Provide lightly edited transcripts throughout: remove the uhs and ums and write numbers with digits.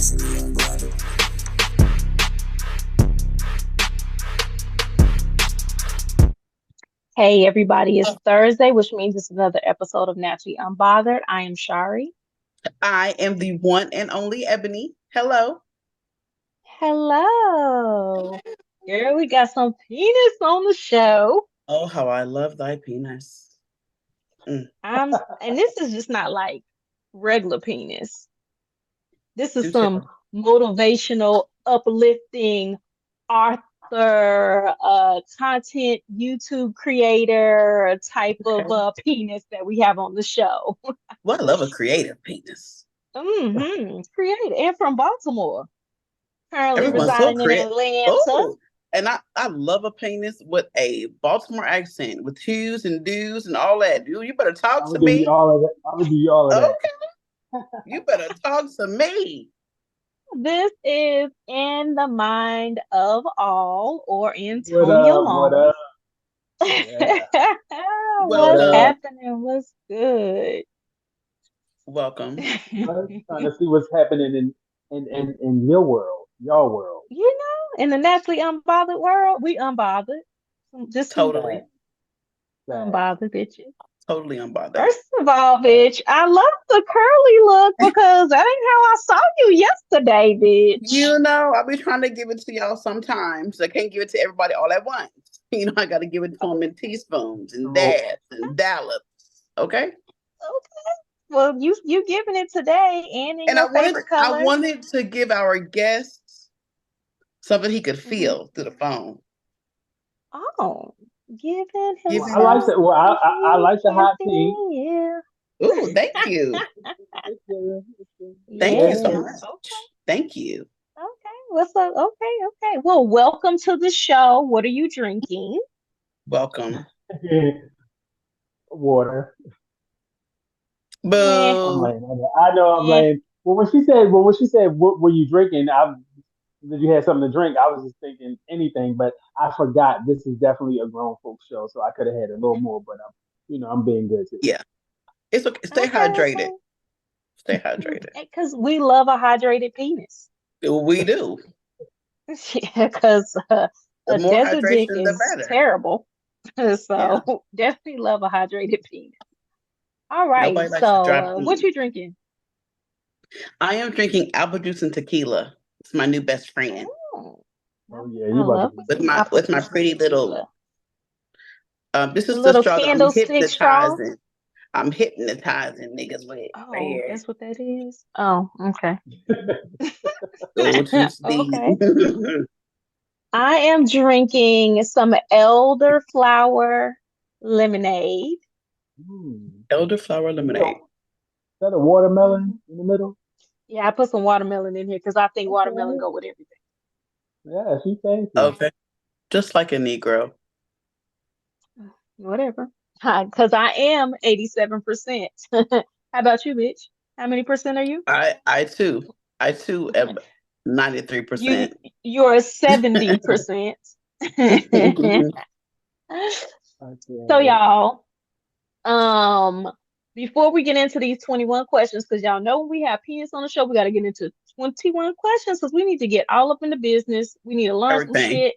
Hey everybody, it's Thursday, which means it's another episode of Naturally Unbothered. I am Shari. I am the one and only Ebony. Hello. Hello. Girl, we got some penis on the show. Oh, how I love thy penis. And this is just not like regular penis. This is Do some tell. motivational, uplifting author, content YouTube creator type Okay. of penis that we have on the show. Well, I love a creative penis. Creative and from Baltimore. Currently Everyone's so residing in creative. Atlanta. Oh, and I love a penis with a Baltimore accent, with hues and do's and all that. You better I'm talk to gonna give you me. all of that. I'm gonna give you all of that. Okay, you better talk to me. This is In the Mind of All or What Antonio up? What Long. up? Yeah. What What's up? Welcome, happening? What's good? welcome. Trying to see what's happening in your world, your world. In the naturally unbothered world, we unbothered. Just some Totally, Sad, sad. unbothered bitches. totally unbothered. First of all, bitch, I love the curly look because that ain't how I saw you yesterday, bitch. I'll be trying to give it to y'all sometimes. I can't give it to everybody all at once. I got to give it to them in teaspoons and So, dabs and dollops. Okay. Okay. Well, you giving it today and in And I your wanted, favorite I color. wanted to give our guests something he could Mhm. feel through the phone. Oh, giving him well, Giving I like him. that. something Well, I he like the can hot pink. feel. Ooh, thank you. Thank you Very so Yeah. pretty. much. Okay. Thank you. Okay. What's up? Okay. Okay. Well, welcome to the show. What are you drinking? Welcome. Water. Eh. I'm Boo. lame. I know I'm Eh. lame. When she said, what were you drinking? Did you have something to drink? I was just thinking anything, but I forgot this is definitely a grown folks show, so I could have had a little more, but I'm being good too. Yeah. It's okay. Stay Okay. hydrated. Okay. Stay hydrated. Because we love a hydrated penis. We do. Yeah, because The a more desert dick hydration, the is better. terrible. Yeah. So definitely love a hydrated penis. All right. Nobody likes to So dry what pee. you drinking? I am drinking apple juice and tequila. It's my new best friend. Oh, Oh yeah, you I about to love be me With some my apple with my juice and pretty little tequila. this The is the little straw that I'm candlestick straw. hypnotizing. I'm hypnotizing niggas with right Oh, here. that's what that is. Oh, okay. Go to Steve. Okay. I am drinking some elderflower lemonade. Hmm. Elderflower Is lemonade. that a watermelon Mhm. in the middle? Yeah, I put some watermelon in here because I think watermelon Okay. go with everything. Yeah, she fancy. Okay. Just like a Negro. Whatever. Because I am 87%. How about you, bitch? How many percent are you? I too am You 93%. you're 70%. So Okay. y'all, um, before we get into these 21 questions, because y'all know when we have penis on the show, we got to get into 21 questions because we need to get all up in the business. We need to learn some Everything. shit.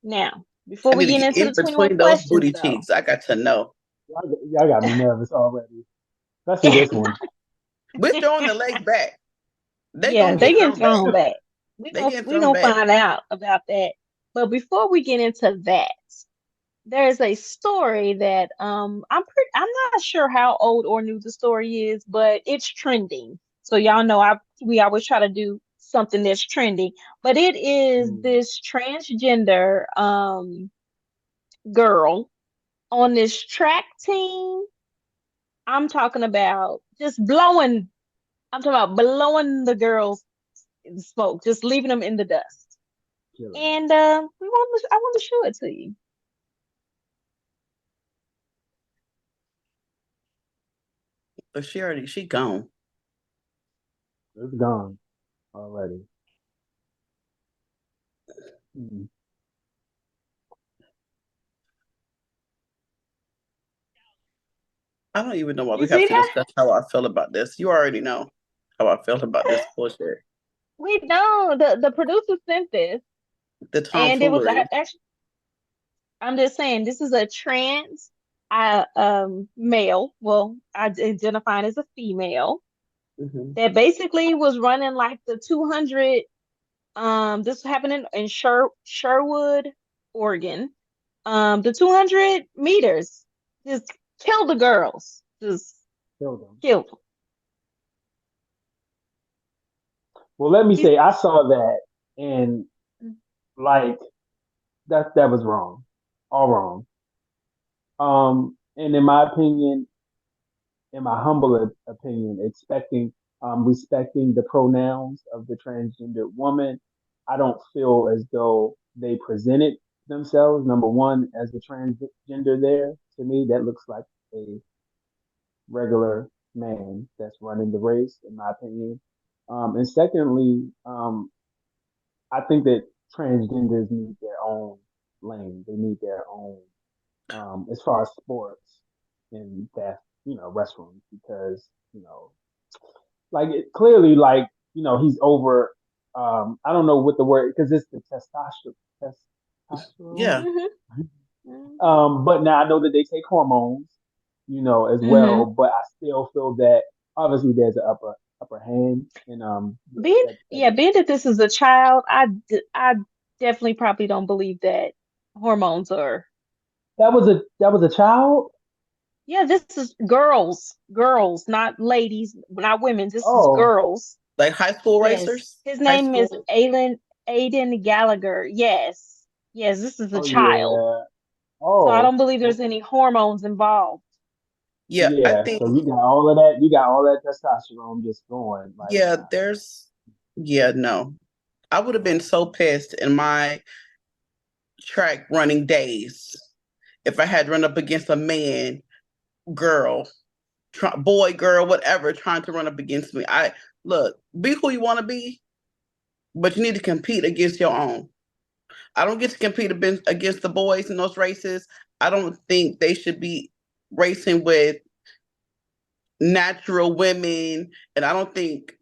Now, before I we need to get get into in the 21 between those questions, booty though, cheeks. I got to know. Y'all got me nervous already. Especially this one. We're throwing the legs back. They yeah, gonna they get getting thrown back. thrown back. We They gonna getting we thrown gonna back. find out about that. But before we get into that, there's a story that I'm not sure how old or new the story is, but it's trending. So y'all know we always try to do something that's trending. But it is Hmm. this transgender girl on this track team. I'm talking about just blowing. I'm talking about blowing the girls in smoke, just leaving them in the dust. Killing And it. I want to show it to you. But she gone. It's gone already. Hmm. I don't even know why You we have see to that? discuss how I feel about this. You already know how I feel about this bullshit. We know the producer sent this, The and it was tomfoolery. actually. I'm just saying this is a trans, male. Well, identifying as a female Hmm. that basically was running like the 200. This was happening in Sherwood, Oregon. The 200 meters just killed the girls. Just Killed them. killed them. Well, let me He's, say, I saw that, and like that was wrong, all wrong. And in my opinion, in my humble opinion, respecting the pronouns of the transgender woman, I don't feel as though they presented themselves, number one, as a transgender there. To me, that looks like a regular man that's running the race, in my opinion. And secondly, I think that transgenders need their own lane. They need their own, as far as sports and that, restrooms, because, like clearly, like, he's over, I don't know what the word, because it's the testosterone. Yeah. hmm hmm But now I know that they take hormones, as well, hmm but I still feel that obviously there's an upper hand, and yeah, being that yeah, being that this is a child, I definitely probably don't believe that hormones are. that was a child. Yeah, this is girls, not ladies, not women. This is Oh, girls. Like high school Yes, racers, his high name is school. Aiden Gallagher. Yes, yes, this is a oh child. yeah. So I Oh, don't believe there's any hormones involved. Yeah, I yeah. think. So you got all of that. You got all that testosterone just going. Like, Yeah, nah. there's. Yeah, no. I would have been so pissed in my track running days if I had run up against a man, girl, boy, girl, whatever, trying to run up against me. I look, be who you want to be, but you need to compete against your own. I don't get to compete against the boys in those races. I don't think they should be racing with natural women, and I don't think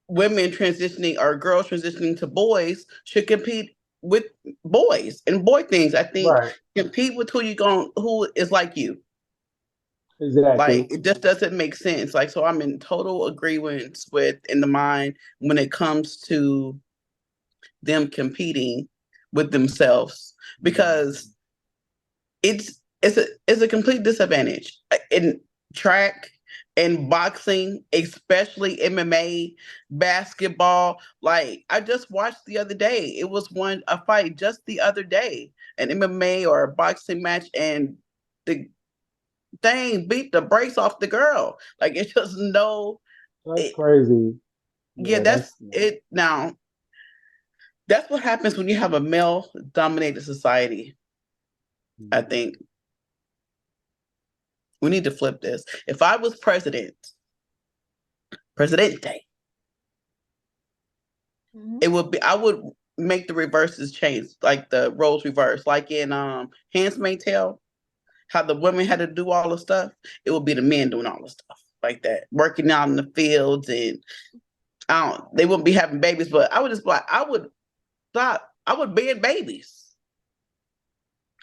women transitioning or girls transitioning to boys should compete with boys and boy things. I think Right. compete with who is like you. Like Exactly. it just doesn't make sense. Like so I'm in total agreement with in the mind when it comes to them competing with themselves because it's a complete disadvantage in track and boxing, especially MMA, basketball. Like I just watched the other day, it was a fight just the other day, an MMA or a boxing match, and the thing beat the brakes off the girl. Like it's just no, That's it, crazy. yeah, Yeah, that's that's it. Now that's what happens when you have a male dominated society. I yeah. think we need to flip this. If I was presidente, Mhm. it would be I would make the reverses change, like the roles reverse, like in Handmaid's Tale, how the women had to do all the stuff. It would be the men doing all the stuff like that, working out in the fields, and I don't. They wouldn't be having babies, but I would just like I would stop. I would ban babies.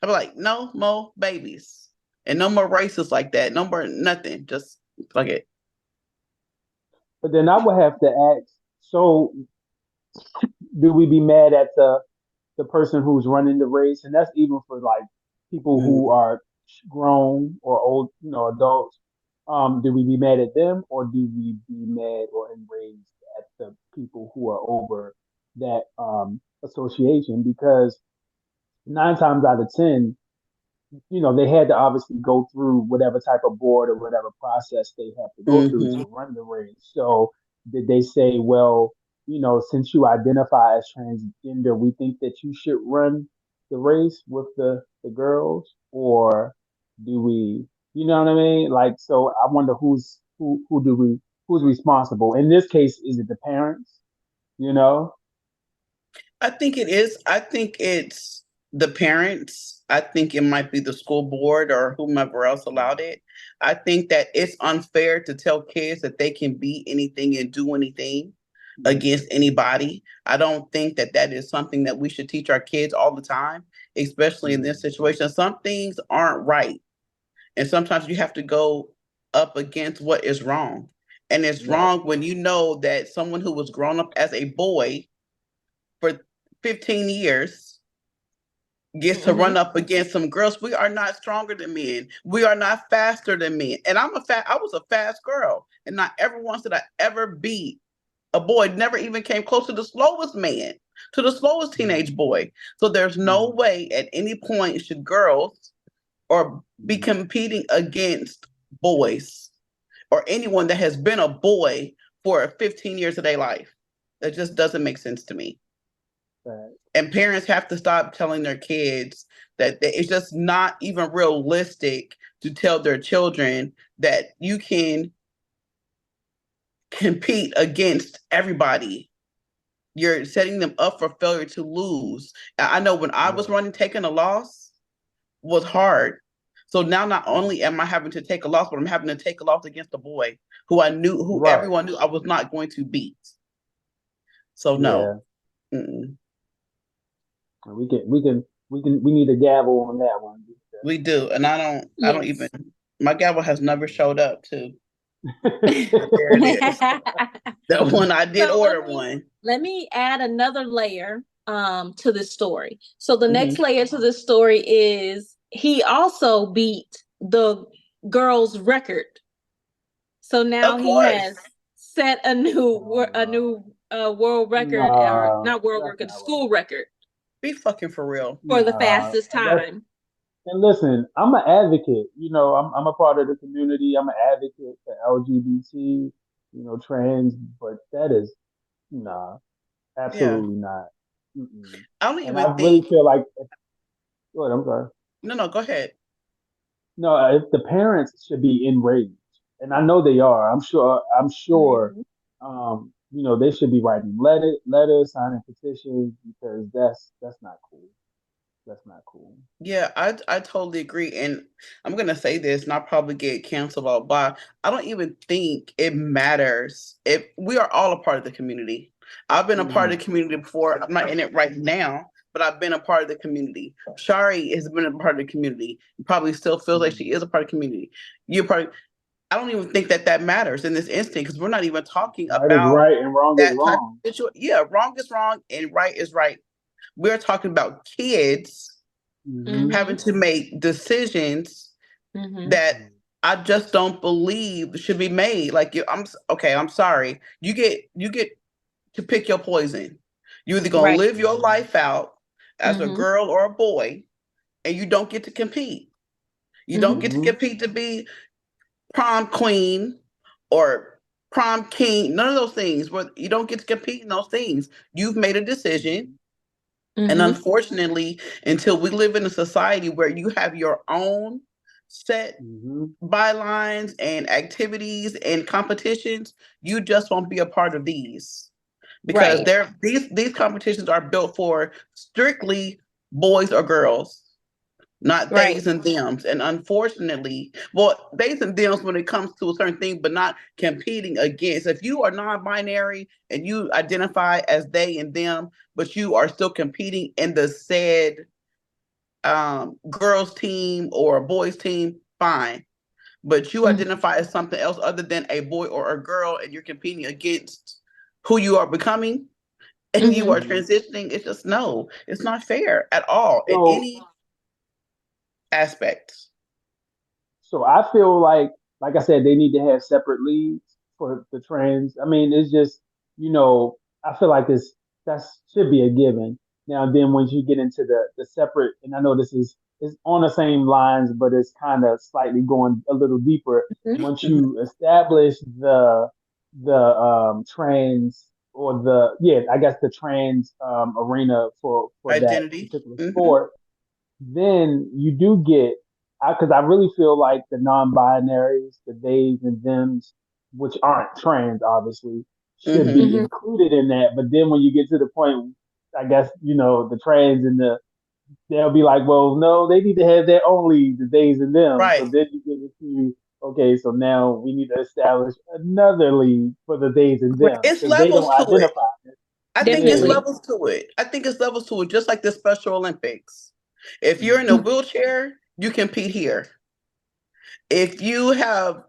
I'd be like, no more babies, and no more races like that. No more nothing. Just like it. But then I would have to ask. So, do we be mad at the person who's running the race? And that's even for like people who Mm. are grown or old, adults. Do we be mad at them, or do we be mad or enraged at the people who are over that association? Because 9 times out of 10, they had to obviously go through whatever type of board or whatever process they have to go through Hmm. to run the race. So did they say, well, since you identify as transgender, we think that you should run the race with the girls, or do we, you know what I mean? Like, so I wonder who's responsible. In this case, is it the parents? You know? I think it is. I think it's the parents. I think it might be the school board or whomever else allowed it. I think that it's unfair to tell kids that they can be anything and do anything. against anybody. I don't think that that is something that we should teach our kids all the time, especially in this situation. Some things aren't right. And sometimes you have to go up against what is wrong. And it's Right. wrong when you know that someone who was grown up as a boy for 15 years gets to run up against some girls. We are not stronger than men. We are not faster than men. And I was a fast girl. And not every once did I ever beat a boy, never even came close to the slowest man, to the slowest teenage boy. So there's no way at any point should girls or be competing against boys or anyone that has been a boy for 15 years of their life. That just doesn't make sense to me. Right. And parents have to stop telling their kids that it's just not even realistic to tell their children that you can compete against everybody. You're setting them up for failure to lose. I know when I was running, taking a loss was hard. So now not only am I having to take a loss, but I'm having to take a loss against a boy who I knew, who everyone knew I was not going to beat. So no. Mm-mm. We need a gavel on that one. We do. And I don't even, my gavel has never showed up too. There it is. That one, I did order one. Let me add another layer to this story. So the next layer to this story is he also beat the girl's record. So now he has set a new world record, or not world record, school record. Be fucking for real. For the fastest time. And listen, I'm an advocate. You know, I'm a part of the community. I'm an advocate for LGBT, trans, but that is absolutely not. I don't even think. Really feel like. Go ahead. I'm sorry. No, go ahead. No, if the parents should be enraged, and I know they are. I'm sure. They should be writing letters, signing petitions, because that's not cool. That's not cool. Yeah, I totally agree. And I'm gonna say this, and I'll probably get canceled out, but I don't even think it matters if we are all a part of the community. I've been a part of the community before. I'm not in it right now, but I've been a part of the community. Shari has been a part of the community. Probably still feels like she is a part of the community. You're part. I don't even think that matters in this instance, because we're not even talking about right and wrong is wrong. Yeah, wrong is wrong and right is right. We're talking about kids having to make decisions that I just don't believe should be made. Like, I'm sorry. You get to pick your poison. You're either gonna live your life out as a girl or a boy, and you don't get to compete. You don't get to compete to be prom queen or prom king. None of those things. You don't get to compete in those things. You've made a decision. And unfortunately, until we live in a society where you have your own set bylines and activities and competitions, you just won't be a part of these. Because these competitions are built for strictly boys or girls, not theys and thems. And unfortunately, theys and thems when it comes to a certain thing, but not competing against. If you are non-binary and you identify as they and them, but you are still competing in the said girls team or a boys team, fine. But you identify as something else other than a boy or a girl, and you're competing against who you are becoming, and you are transitioning. It's just it's not fair at all in any aspects. So I feel like I said, they need to have separate leagues for the trans. I mean, it's just, I feel like that should be a given. Now, then once you get into the separate, and I know this is on the same lines, but it's kind of slightly going a little deeper. Once you establish the trans, or the trans arena for identity, that particular sport, then you do get, because I really feel like the non-binaries, the theys and thems, which aren't trans, obviously, should be included in that. But then when you get to the point, I guess, the trans and they'll be like, well, no, they need to have their own league, the theys and them. Right. So then you get into, okay, so now we need to establish another league for the days and Right. them It's because they don't levels to it. identify. I think it's Yeah. Definitely. levels to it. I think it's levels to it, just like the Special Olympics. If you're in a Mhm. wheelchair, you compete here. If you have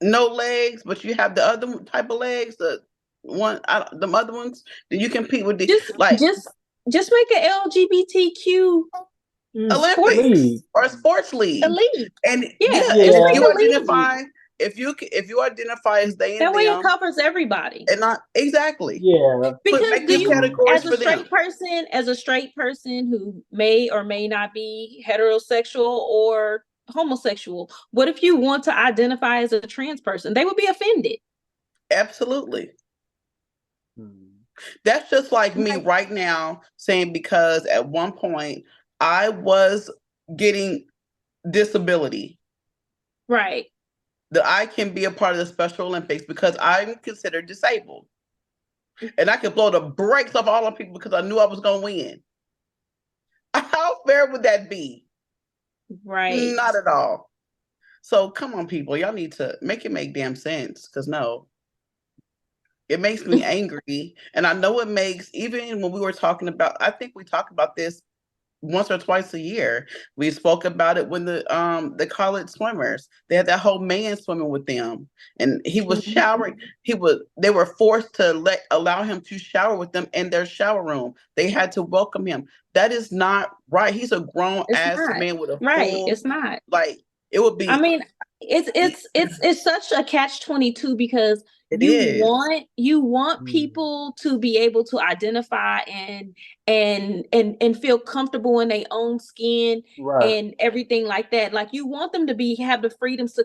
no legs, but you have the other type of legs, the other ones, then you compete with the Just like just just make an LGBTQ sports League. Olympics or sports league. elite. And Yeah, yeah, and and just if make Yeah. you a league. identify, if you identify as they and That way it them, covers everybody. and not exactly Yeah. Because make do your you, Mhm. categories as a for them. straight person, who may or may not be heterosexual or homosexual, what if you want to identify as a trans person? They would be offended. Absolutely. Mhm. That's just like me Like, right now saying because at one point I was getting disability right. that I can be a part of the Special Olympics because I'm considered disabled. And I could blow the brakes off all the people because I knew I was going to win. How fair would that be? Right. Not at all. So come on, people. Y'all need to make it make damn sense. Because no, it makes me angry. And I know it makes, even when we were talking about, I think we talk about this once or twice a year. We spoke about it when the college swimmers, they had that whole man swimming with them, and he was showering. They were forced to allow him to shower with them in their shower room. They had to welcome him. That is not right. He's a grown It's ass not. man with a Right. full It's not. like. It would I be. mean, it's such a catch-22 because It is. you want Mhm. people to be able to identify and feel comfortable in their own skin Right. and everything like that. Like you want them to have the freedoms to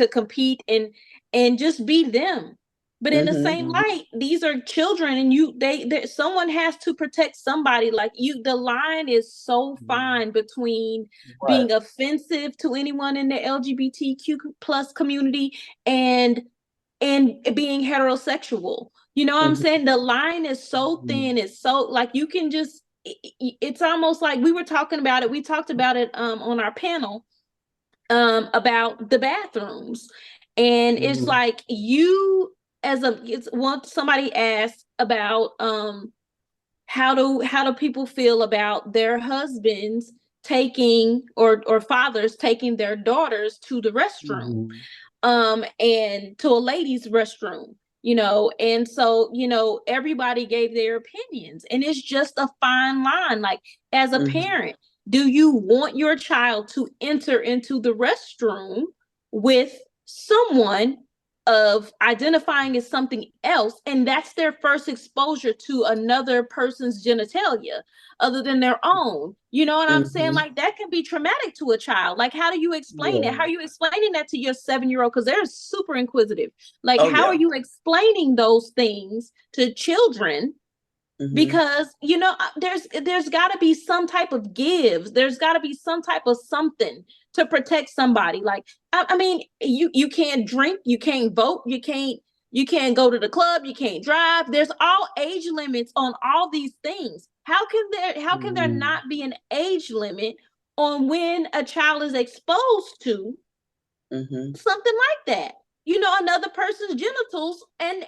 compete and just be them. But in the Mm-hmm. same Mhm. light, these are children, and someone has to protect somebody. Like you, the line is so Mhm. fine between Right. being offensive to anyone in the LGBTQ plus community and being heterosexual. You know what I'm Mm-hmm. saying? The line is so Mhm. thin. It's so like you can just. It's almost like we were talking about it. We talked about it on our panel about the bathrooms, and it's Mhm. like you as a it's once somebody asked about how do people feel about their husbands taking or fathers taking their daughters to the restroom Mhm. and to a ladies restroom, and so everybody gave their opinions, and it's just a fine line. Like as a Mm-hmm. parent, do you want your child to enter into the restroom with someone of identifying as something else, and that's their first exposure to another person's genitalia other than their own? You know what I'm saying? Mm-hmm. Like that can be traumatic to a child. Like how do you explain it? How Yeah. are you explaining that to your 7-year-old, because they're super inquisitive? Like Oh how are yeah. you explaining those things to children? Mm-hmm. Because there's got to be some type of gives, there's got to be some type of something to protect somebody. Like I mean, you can't drink, you can't vote, you can't go to the club, you can't drive. There's all age limits on all these things. How can there Mhm. not be an age limit on when a child is exposed to Mm-hmm. something like that? Another person's genitals and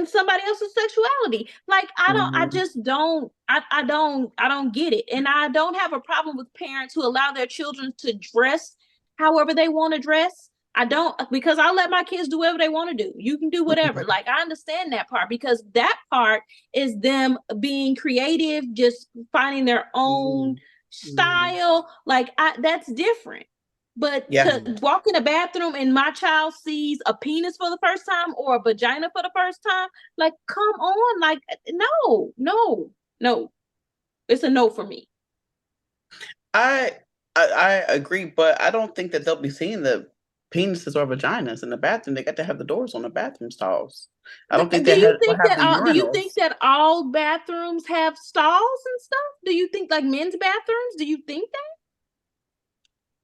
somebody else's sexuality. Like I Mm-hmm. just don't I don't get it. And I don't have a problem with parents who allow their children to dress however they want to dress. I don't, because I let my kids do whatever they want to do. You can do whatever. Mm-hmm. Like I understand that part, because that part is them being creative, just finding their own Mhm. Mhm. style. Like that's different. But Yeah. to Mhm. walk in a bathroom and my child sees a penis for the first time or a vagina for the first time, like, come on, like, no, no, no. It's a no for me. I, I agree, but I don't think that they'll be seeing the penises or vaginas in the bathroom. They got to have the doors on the bathroom stalls. I don't think Do you will think have that the urinals. all bathrooms have stalls and stuff? Do you think like men's bathrooms? Do you think that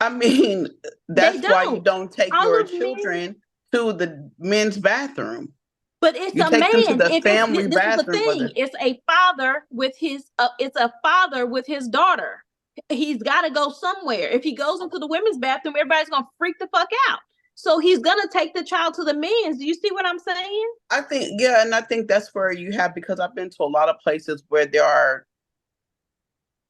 I mean, they that's why you don't? don't take All your of men, children to the men's bathroom. but it's You a take them to man. the If family this is the bathroom, thing, whether it's a father with his daughter. he's got to go somewhere. If he goes into the women's bathroom, everybody's going to freak the fuck out. So he's going to take the child to the men's. Do you see what I'm saying? I think, yeah, and I think that's where you have, because I've been to a lot of places where there are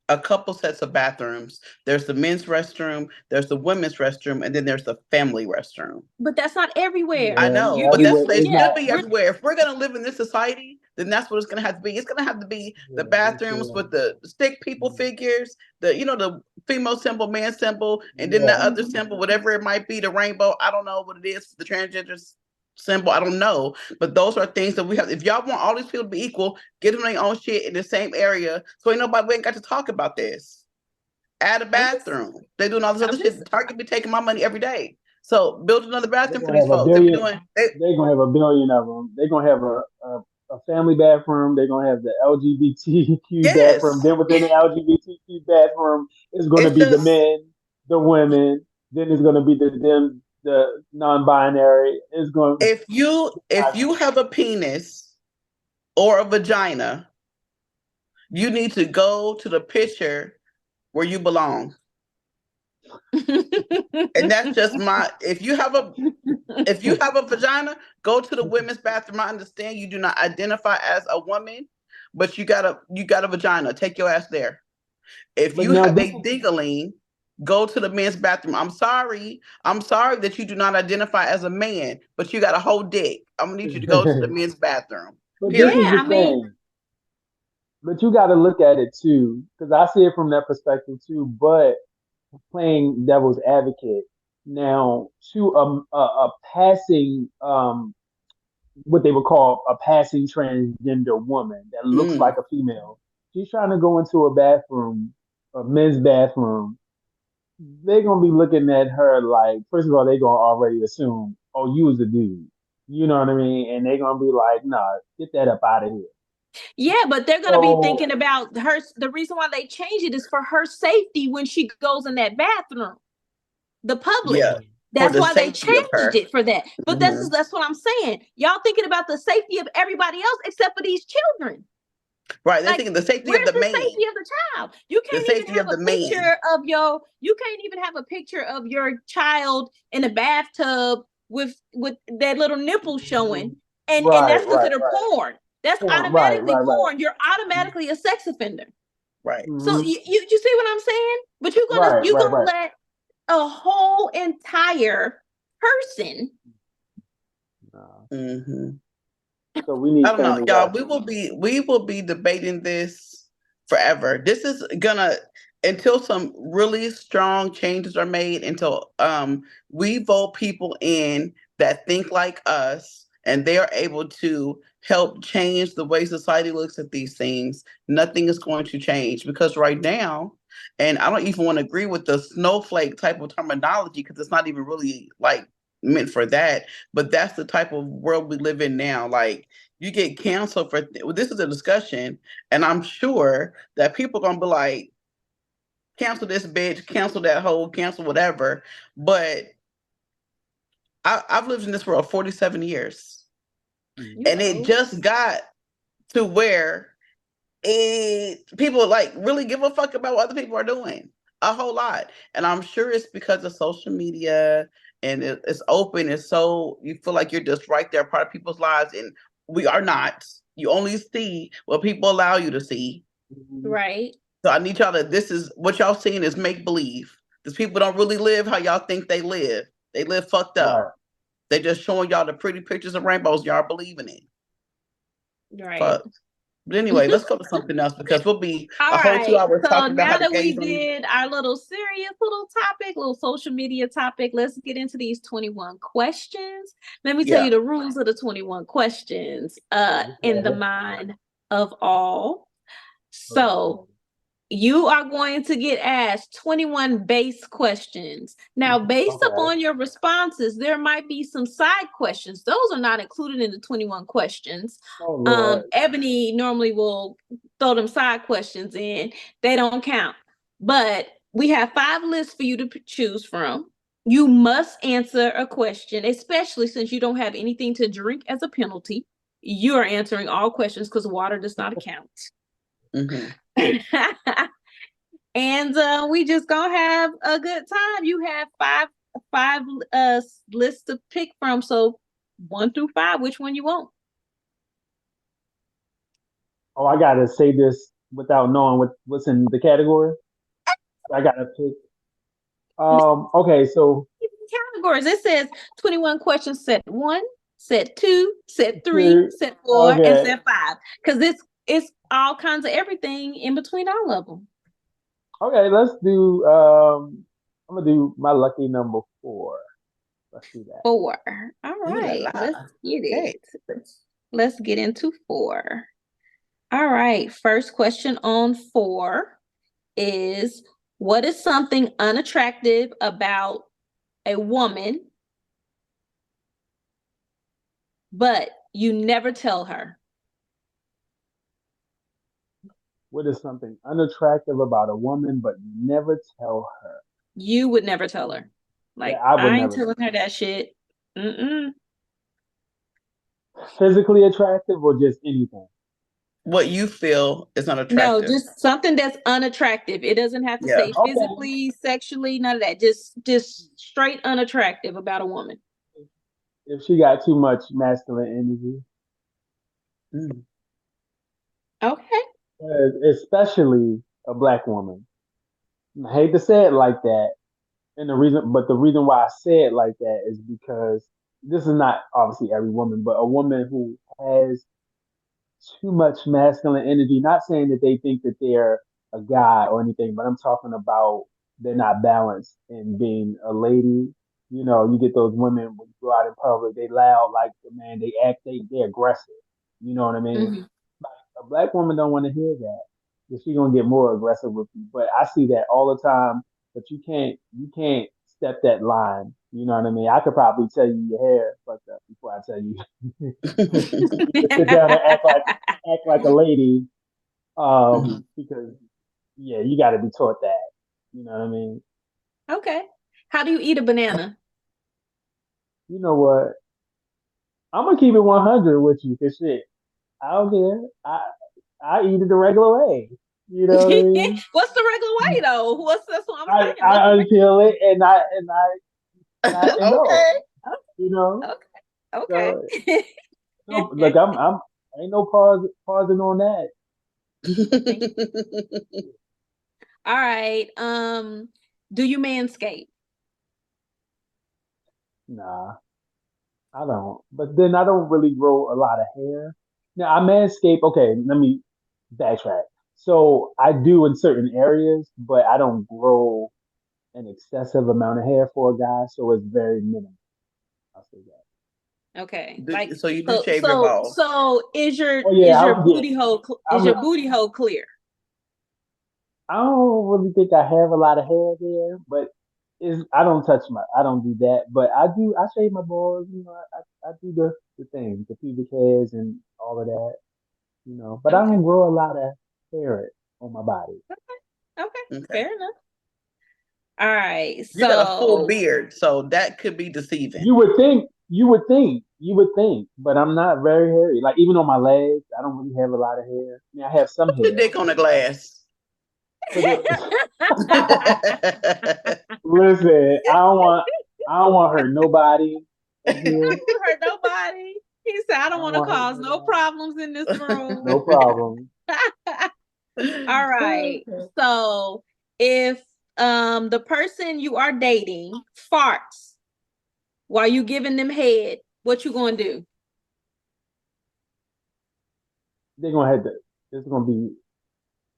a couple sets of bathrooms. There's the men's restroom, there's the women's restroom, and then there's the family restroom. But that's not everywhere. I Yeah, know, but everywhere, it it's should not. be everywhere. If we're gonna live in this society, then that's what it's gonna have to be. It's gonna have to be the bathrooms with the stick people figures, the the female symbol, man symbol, and then the Yeah. other symbol, whatever it might be, the rainbow. I don't know what it is, the transgender symbol. I don't know, but those are things that we have. If y'all want all these people to be equal, get them their own shit in the same area, so ain't nobody, we ain't got to talk about this. Add a bathroom. They doing all this other shit. Target be taking my money every day. So build another They're bathroom for gonna these have a folks. They be billion. doing. They're gonna have a billion of them. They're gonna have a family bathroom. They're gonna have the LGBTQ bathroom. Yes, Then within the LGBTQ bathroom is gonna it's be the just, men, the women. Then it's gonna be the non-binary. It's going. if you have a penis or a vagina, you need to go to the picture where you belong. And that's just my, if you have a vagina, go to the women's bathroom. I understand you do not identify as a woman, but you got a vagina. Take your ass there. If But you now have this a dingling, go to the men's bathroom. I'm sorry. I'm sorry that you do not identify as a man, but you got a whole dick. I'm gonna need you to go to the is. men's bathroom. But this Yeah, is Period. the I mean, thing. But you got to look at it too, because I see it from that perspective too. But playing devil's advocate now to a passing what they would call a passing transgender woman that looks Mm. like a female. She's trying to go into a bathroom, a men's bathroom. They're gonna be looking at her like, first of all, they're gonna already assume, oh, you was a dude. You know what I mean? And they're gonna be like, nah, get that up out of here. yeah, but they're going to be So thinking about her. The reason why they change it is for her safety when she goes in that bathroom, the public. Yeah. For That's the why they safety of changed her. it for that. But Hmm. that's what I'm saying. Y'all thinking about the safety of everybody else except for these children. Right. They're Like, thinking the safety of where's the the man. safety of the child? You The can't even safety have of a the man. picture of you can't even have a picture of your child in a bathtub with that little nipple showing, and right, that's right, considered right. porn. That's Porn, right, automatically right, right. porn. You're automatically a sex offender. Right. So Hmm. you see what I'm saying? But you're gonna Right, you're right, gonna right. let a whole entire person. Hmm. So we I need don't know, family y'all. We bathrooms. will be debating this forever. This is gonna, until some really strong changes are made, until we vote people in that think like us and they are able to help change the way society looks at these things. Nothing is going to change, because right now, and I don't even want to agree with the snowflake type of terminology, because it's not even really like meant for that, but that's the type of world we live in now. Like, you get canceled for well, this is a discussion, and I'm sure that people are gonna be like, cancel this bitch, cancel that hoe, cancel whatever. But I've lived in this world 47 years, Mhm. You and it old. just got to where people like really give a fuck about what other people are doing a whole lot. And I'm sure it's because of social media, and it's open. It's so you feel like you're just right there, part of people's lives, and we are not. You only see what people allow you to see. Mhm. Right. So I need y'all to. This is what y'all seeing is make believe. These people don't really live how y'all think they live. They live fucked up. Right. They just showing y'all the pretty pictures of rainbows. Y'all believing it. Right. Fuck. But anyway, let's go to something else, because we'll be All a whole two right. hours So talking about how now the that we gays don't even. did our little serious little topic, little social media topic, let's get into these 21 questions. Let me tell Yeah. you the rules of the 21 questions in the Okay. mind of all. So Okay. you are going to get asked 21 base questions. Now, based Okay. upon your responses, there might be some side questions. Those are not included in the 21 questions. Oh Lord. Ebony normally will throw them side questions in. They don't count. But we have 5 lists for you to choose from. You must answer a question, especially since you don't have anything to drink as a penalty. You are answering all questions because water does not count. Mm-hmm. And we just gonna have a good time. You have five lists to pick from. So 1 through 5, which one you want? Oh, I gotta say this without knowing what's in the category. I gotta pick. Okay, so Categories. It says 21 questions, set 1, set 2, set 3, two. set 4, and Okay, set 5. Because it's all kinds of everything in between all of them. okay. Let's do. I'm gonna do my lucky number 4. Let's do that. 4. All Ooh la right, la. let's get Okay. it. Let's get into 4. All right, first question on 4 is, what is something unattractive about a woman, but you never tell her? What is something unattractive about a woman, but you never tell her? You would never tell her. That Like, I would I ain't never telling tell. her that shit. Mm-mm. Physically attractive or just anything? What you feel is not No, attractive. just something that's unattractive. It doesn't have to Yeah. say Okay. physically, sexually, none of that. Just straight unattractive about a woman. If she got too much masculine energy, Mm. Okay. especially a black woman. I hate to say it like that, and the reason why I say it like that is because this is not obviously every woman, but a woman who has too much masculine energy. Not saying that they think that they're a guy or anything, but I'm talking about they're not balanced in being a lady. You know, you get those women when you go out in public, they loud like the man, they're aggressive. You know what I mean? Mhm. Like, a black woman don't want to hear that. 'Cause she gonna get more aggressive with you. But I see that all the time. But you can't step that line. You know what I mean? I could probably tell you your hair fucked up before I tell you to sit down and act like a lady. Mhm. Because yeah, you got to be taught that. You know what I mean? Okay. How do you eat a banana? You know what? I'm gonna keep it 100 with you. Cause shit, I don't care. I eat it the regular way. You know what I mean? What's the regular way though? That's what I'm I saying. What's I the regular? unpeel it and I Okay. indulge. Okay. You know? Okay. So Okay. no, look, I'm ain't no pausing on that. Thank you. All right. Do you manscape? Nah, I don't. But then I don't really grow a lot of hair. Now I manscape. Okay, let me backtrack. So I do in certain areas, but I don't grow an excessive amount of hair for a guy, so it's very minimal. I'll say that. Okay. Like So you do so shave your so balls. so is your Oh yeah, is your yeah. booty hole is I'm. your booty hole clear? I don't really think I have a lot of hair there, but I don't touch I don't do that, but I do. I shave my balls. You know, I do the thing, the pubic hairs and all of that. You know, but I Okay. don't grow a lot of hair on my body. Okay. Okay. Fair enough. All right. You got a full So beard, so that could be deceiving. You would think, but I'm not very hairy. Like even on my legs, I don't really have a lot of hair. I mean, I have some Put your hair, dick on the glass. but listen, I don't want to hurt nobody in I here. don't hurt nobody. He said, I I don't don't want to want to hurt cause no nobody. problems in this room. No problem. All right. So if the person you are dating farts while you giving them head, what you gonna do? They're gonna have to. It's gonna be.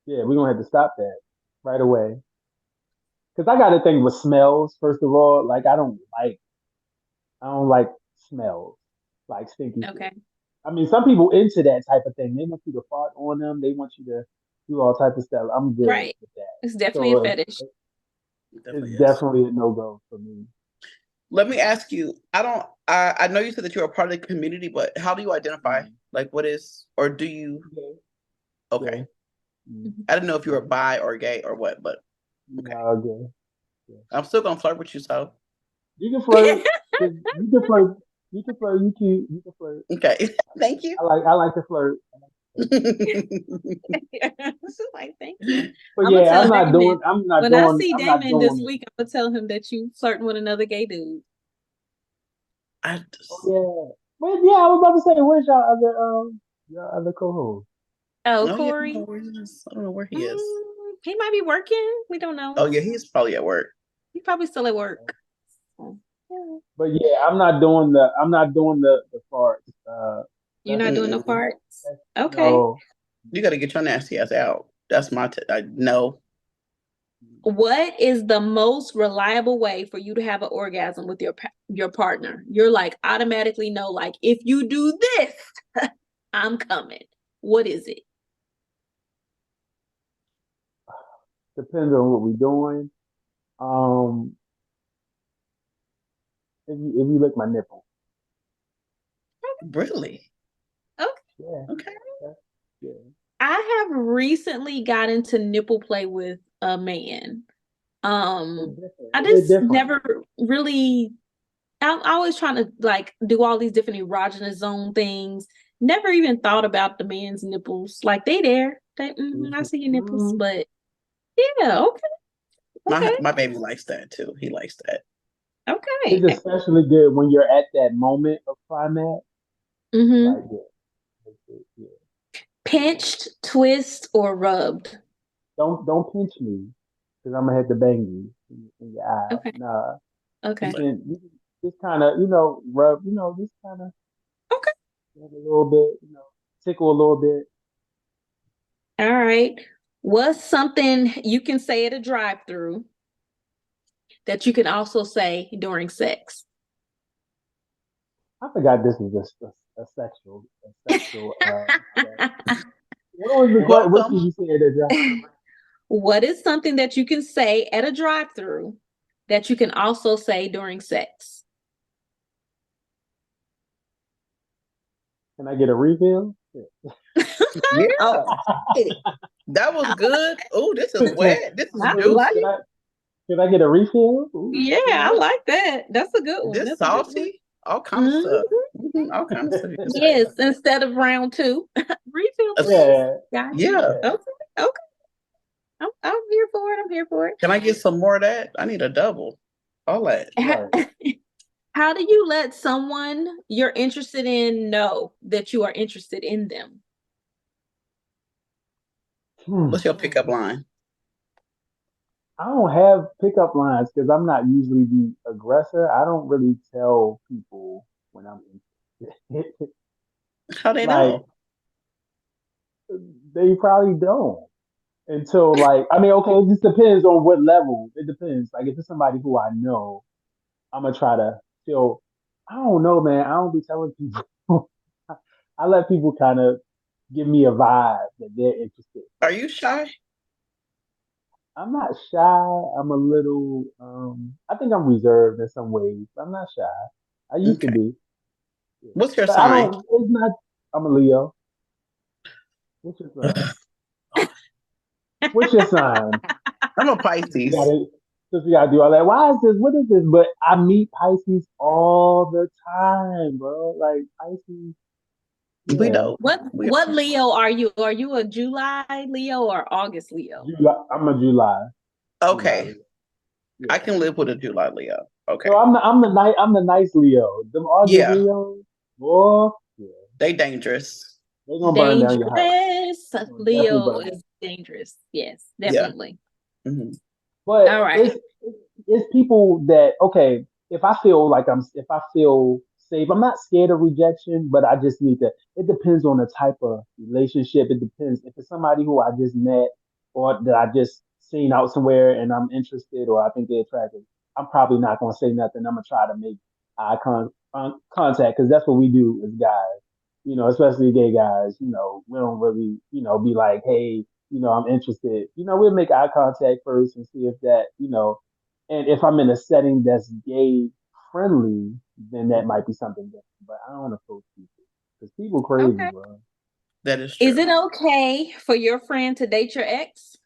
Yeah, we're gonna have to stop that right away. Cause I got to think with smells. First of all, like I don't like smells, like stinky shit. Okay. I mean, some people into that type of thing. They want you to fart on them. They want you to do all type of stuff. I'm good Right. with that. It's definitely a So fetish. it's Definitely is. definitely a no go for me. Let me ask you. I don't. I know you said that you're a part of the community, but how do you identify? Mm. Like, what is, or do you? Gay, Okay, gay. Mm. Mhm. I didn't know if you were bi or gay or what, but okay. No, gay. Yeah. I'm still gonna flirt with you, so You can flirt. You can flirt. You can flirt. You cute. You can flirt. okay. Thank you. I like to flirt. It's like, thank you. But I'm gonna yeah, tell Damon when I see I'm not Damon this doing it. week. I'm gonna tell him that you flirting with another gay dude. I Oh just, yeah. Well, yeah, I was about to say, where's your other co-host? Oh, oh yeah, I don't know Corey. where he is. I don't know where he is. He might be working. We don't know. Oh yeah, he's probably at work. He's probably still at work. So, yeah. But yeah, I'm not doing the farts. You're That's not doing no Mm-mm. parts. that's Okay. no. You got to get your nasty ass out. That's my no. What is the most reliable way for you to have an orgasm with your partner? You're like automatically know, like if you do this, I'm coming. What is it? Depends on what we're doing. Um, if you lick my nipple, Really? Okay. yeah, Okay. that's, yeah. I have recently got into nipple play with a man. It's Um, different. I It is just different. never really. I'm always trying to like do all these different erogenous zone things. Never even thought about the man's nipples. Like they there. I see your nipples, Mhm. but yeah, okay, okay, My baby likes that too. He likes that. okay. It's especially good when you're at that moment of climax. Mm-hmm. Like, yeah. Pinched, twist, or rubbed. Don't pinch me because I'm gonna have to bang you in your eye. Okay, Nah, okay, you can just kind of rub, just kind of okay. a little bit, tickle a little bit. All right. What's something you can say at a drive-through that you can also say during sex? I forgot this is a sexual. Thing. What was the question? What Welcome. did you say at the job? What is something that you can say at a drive-through that you can also say during sex? Can I get a refill? Yeah, Okay. that was good. Oh, this is can, wet. This is I like can juicy. I can I get a refill? Ooh, Yeah, you I know. like that. That's a good one. This That's a good one. salty. All kind of Mhm. stuff. All kind of stuff you can say. Yes, instead of round two. Refill, Uh, please. Yeah, Gotcha. yeah. yeah. Okay. Okay. I'm here for it. I'm here for Can I get some more of that? I need a double. All that. Right. it. How do you let someone you're interested in know that you are interested in them? Hmm. What's your pickup line? I don't have pickup lines because I'm not usually the aggressor. I don't really tell people when I'm interested. How they Like know? they probably don't until like I mean, okay, it just depends on what level. It depends. Like if it's somebody who I know, I'm gonna try to feel. I don't know, man. I don't be telling people. I let people kind of give me a vibe that they're interested. Are you shy? I'm not shy. I'm a little. I think I'm reserved in some ways. I'm not shy. I used to Okay. be, yeah. What's your But I sign? don't. It's not. I'm a Leo. What's your sign? What's your sign? I'm a You Pisces. gotta. Just you gotta do all that. Why is this? What is this? But I meet Pisces all the time, bro. Like Pisces. We Yeah. know. We What Leo are you? Are you a July Leo or August Leo? July. I'm a July. July. okay. Leo. I Yeah. can live with a July Leo. So Okay. I'm the nice Leo. Them August Yeah. Leos, boy, yeah, They dangerous. they gonna burn down your house. Dangerous. They gonna definitely Leo burn down. is dangerous. Yes, Yeah. definitely. Hmm. But All right. it's people that okay. If I feel safe, I'm not scared of rejection, but I just need to. It depends on the type of relationship. It depends if it's somebody who I just met or that I just seen out somewhere and I'm interested or I think they're attractive. I'm probably not gonna say nothing. I'm gonna try to make contact because that's what we do as guys. Especially gay guys. We don't really be like, hey, I'm interested. We'll make eye contact first and see if that, and if I'm in a setting that's gay friendly, then that might be something different. But I don't want to approach people because people crazy, Okay. bro. That is Is true. it okay for your friend to date your ex?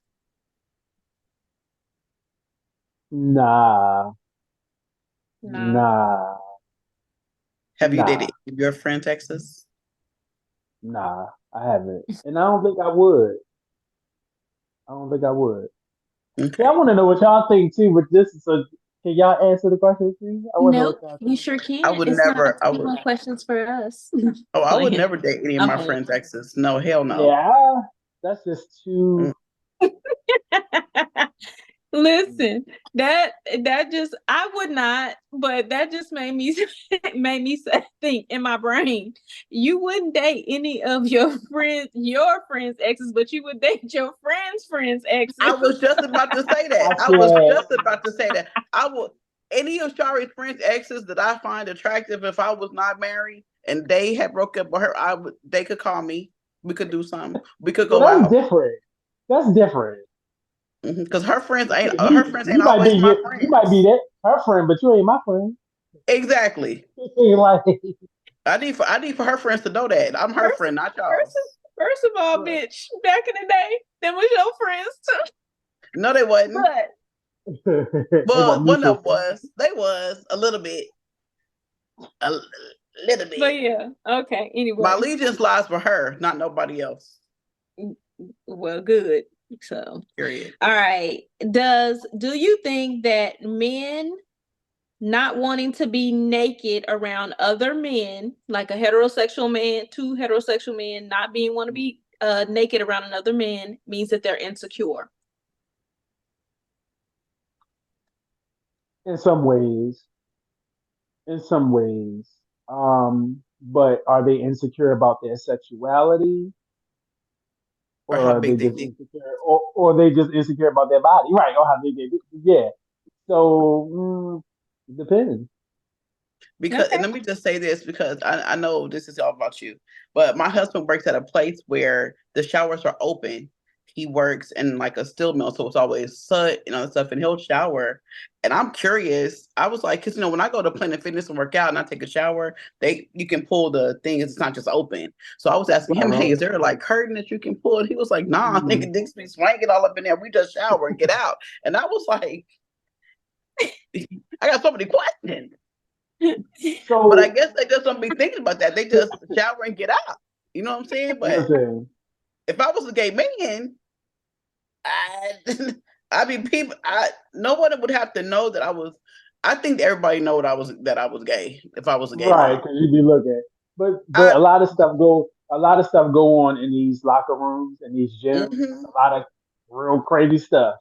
Nah, No. nah, Have you nah. dated your friend Texas? Nah, I haven't, and I don't think I would. I don't think I would. See, I Okay. want to know what y'all think too. But this is so. Can y'all answer the question, please? I want to know what Nope, y'all you think. sure I can't. would It's not never. I would. no questions for us. Oh, I would Playing. never date any of I'm my playing. friends' exes. No, hell no. Yeah, that's just Mm. too. Listen, that just I would not, but that just made me think in my brain. You wouldn't date any of your friends' exes, but you would date your friends' I exes. was just about to say that. I I was can't. just about to say that. I would any of Shari's friends' exes that I find attractive if I was not married and they had broke up with her, I would. They could call me. We could do something. We could Well, go that's out. different. That's different. Because her He friends ain't you might be always my you might be friends. that her friend, but you ain't my friend. Exactly. Like, I need for her friends to know that I'm her First, friend, not first, y'all's. first of all, right. bitch, back in the day, them was your friends too. No, they wasn't. But They want Well, one mutual of them friends. was. They was a little bit, a little bit. yeah, okay. My Anyway, allegiance lies with her, not nobody else. well, good. So, Period. all right. Do you think that men not wanting to be naked around other men, like a heterosexual man, two heterosexual men not being want to be naked around another man means that they're insecure? In some ways, in some ways. But are they insecure about their sexuality, Or or how are they big they just think. insecure, or they just insecure about their body, right? Or how big they, yeah. So depends. Because, and Okay. let me just say this because I know this is all about you, but my husband works at a place where the showers are open. He works in like a steel mill, so it's always soot and other stuff, and he'll shower. And I'm curious. I was like, because when I go to Planet Fitness and work out and I take a shower, you can pull the thing, it's not just open. So I was asking Right, him, hey, right. is there like curtain that you can pull? And he was like, nah, Mm. nigga, dicks be swinging all up in there. We just shower and get out. And I was like, I got so many questions. But I So guess they just don't be thinking about that. They just shower and get out. You know what I'm saying? But listen, if I was a gay man, I I mean people no one would have to know that I was. I think everybody know that I was gay if I was a gay right? man. Because you be looking, but I a lot of stuff go on in these locker rooms and these gyms. hmm A lot of real crazy stuff.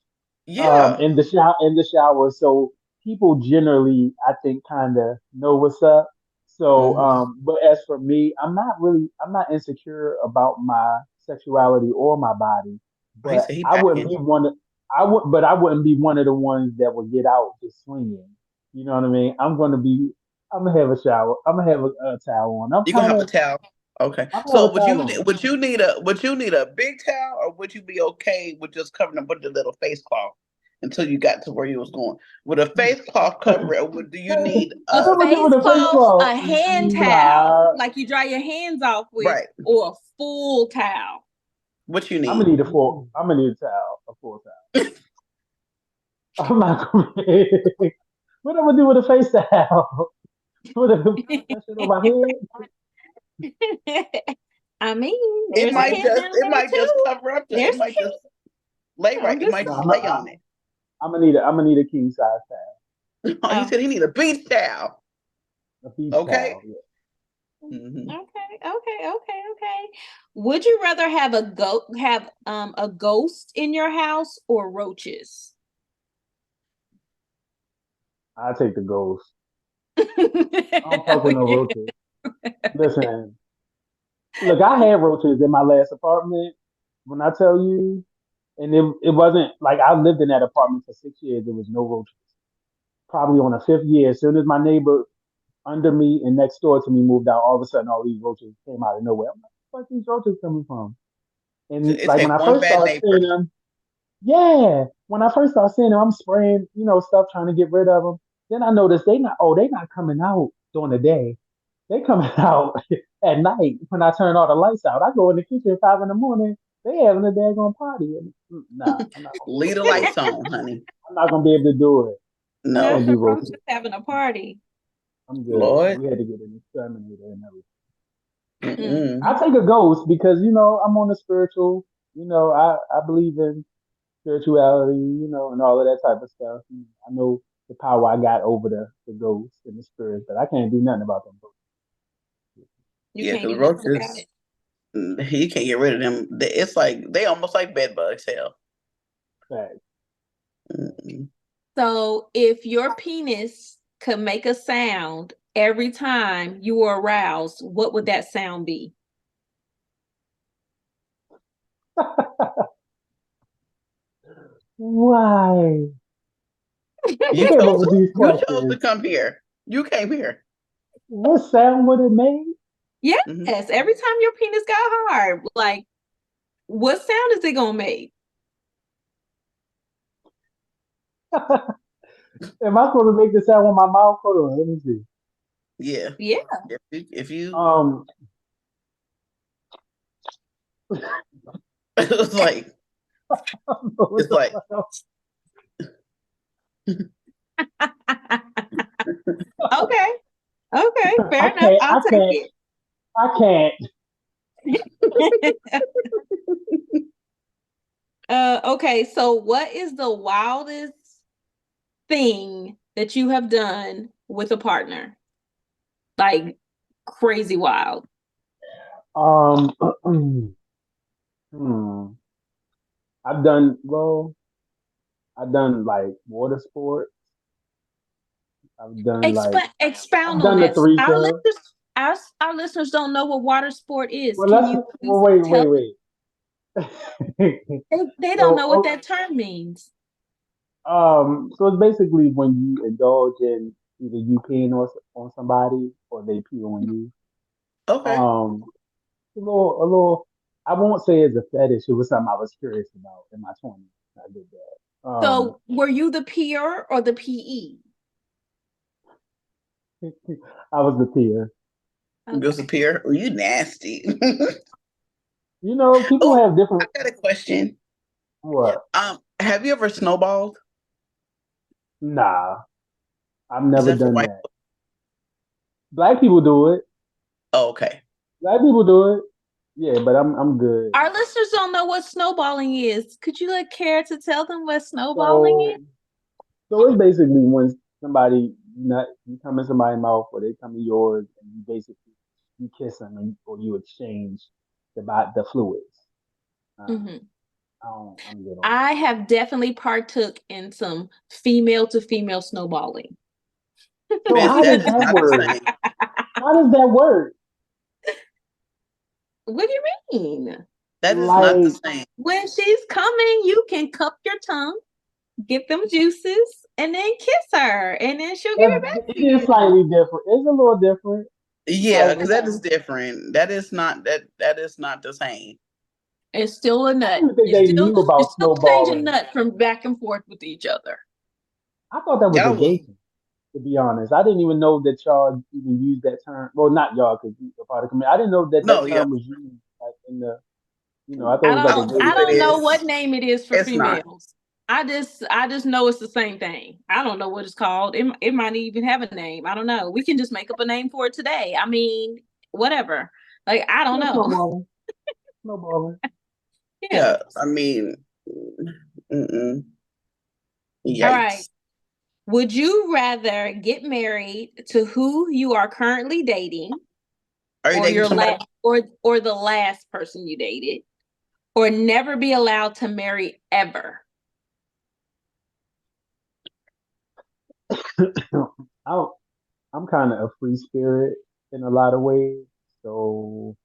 Yeah. In the shower. So people generally, I think, kind of know what's up. So, hmm but as for me, I'm not insecure about my sexuality or my body. He But said he I wouldn't packing. be one. I wouldn't be one of the ones that would get out just swinging. You know what I mean? I'm gonna have a shower. I'm gonna have a towel on. You gonna have a towel. Okay. I'm gonna have So a towel on. would you need a big towel or would you be okay with just covering them with the little face cloth until you got to where you was going? Would a face cloth cover it or do you need A What am I doing face with a face cloth, cloth? a hand towel, Nah, like you dry your hands off with, right? or a full towel. What you I'm gonna need? need a full. I'm gonna need a towel, a full towel. I'm not gonna. What am I gonna do with a face towel? Put that shit on my head? I mean, there's a hand down It there might just too. cover up There's it a might just lay right. I'm It just might No, just lay on it. I'm gonna need a king size towel, Oh, he oh, said he need a beach towel. a beach Okay. towel. Yeah. hmm okay. Would you rather have a ghost in your house or roaches? I take the ghost. I don't fuck with no Okay. roaches. Listen, look, I had roaches in my last apartment. When I tell you, and it wasn't like I lived in that apartment for 6 years. There was no roaches. Probably on the fifth year, as soon as my neighbor under me and next door to me moved out, all of a sudden all these roaches came out of nowhere. I'm like, where's these roaches coming from? So And it like when take I one first bad started neighbor. seeing them, yeah, when I first started seeing them, I'm spraying, stuff trying to get rid of them. Then I noticed they not coming out during the day. They coming out at night when I turn all the lights out. I go in the kitchen at 5 in the morning. They having a daggone party. And, nah, I'm not gonna be able Leave the to do it. lights on, honey. I'm not gonna be able to do it. I Not No, can't the do roaches. roaches having a party. I'm good. Lord. We had to get an exterminator and everything. Mm-mm. I take a ghost because I'm on the spiritual. I believe in spirituality, and all of that type of stuff. I know the power I got over the ghosts and the spirits, but I can't do nothing about them You Yeah, can't because do nothing about roaches, it. you can't get rid of them. It's like they almost like bed bugs. Hell. ghosts. Mm-mm. So if your penis could make a sound every time you were aroused, what would that sound be? Why? Who You came up chose with these you chose to questions? come here. You came here. What sound would it make? Yes, Hmm. every time your penis got hard, like what sound is it gonna make? Am I supposed to make the sound with my mouth? Hold on, let me see. Yeah. Yeah. If you Um, it's like what it's the like fuck? Okay. Okay, I fair enough. can't. I'll I take can't. it. I can't. Okay, so what is the wildest thing that you have done with a partner? Like crazy wild. Um, hmm. I've done well. I've done like water sport. I've done like I've Expound on done the that. threesome. Our listeners don't know what water sport is. Well, Can let's. you Well, please wait, tell wait, them? wait. They don't so, know what that term means. so it's basically when you indulge in either you peeing on somebody or they pee on you. okay. Um, a little. I won't say it's a fetish. It was something I was curious about in my 20s. I did that. So were you the peer or the PE? I was the peer. Okay. Disappear. Oh, you nasty. People Oh, have I different. got a question. What? Have you ever snowballed? Nah, I've Is never that for done white? that. Black people do it. Oh, okay. Black people do it. Yeah, but I'm good. Our listeners don't know what snowballing is. Could you care to tell them what snowballing is? So so it's basically when somebody not you come in somebody's mouth or they come in yours and you basically you kiss them or you exchange the fluids. Um, Mhm. I'm good on I that. have definitely partook in some female to female snowballing. So Man, see, how that does is that not the work? same. How does that work? What do you mean? That is not the Like same. When she's coming, you can cup your tongue, get them juices, and then kiss her, and then she'll give it back it to is you. slightly different. It's a little different. Yeah, Like because that is different. That is not the same. It's still a I nut. didn't think they knew You're about still exchanging snowballing. nut from back and forth with each other. I thought that was a Y'all gay will. thing, to be honest. I didn't even know that y'all even used that term. Well, not y'all, because you are part of the community. I didn't know that No, that yeah. term was used like in the. I thought it was I like a don't gay believe I it don't thing. know is. what name it is for It's not. females. I just know it's the same thing. I don't know what it's called. It might even have a name. I don't know. We can just make up a name for it today. I mean, whatever. Like I don't Yeah, know. snowballing, snowballing. Yeah. Yeah, I mean, mm-mm. All right. Yikes. Would you rather get married to who you are currently dating Are you or dating your somebody? last or the last person you dated or never be allowed to marry ever? I, I'm kind of a free spirit in a lot of ways. So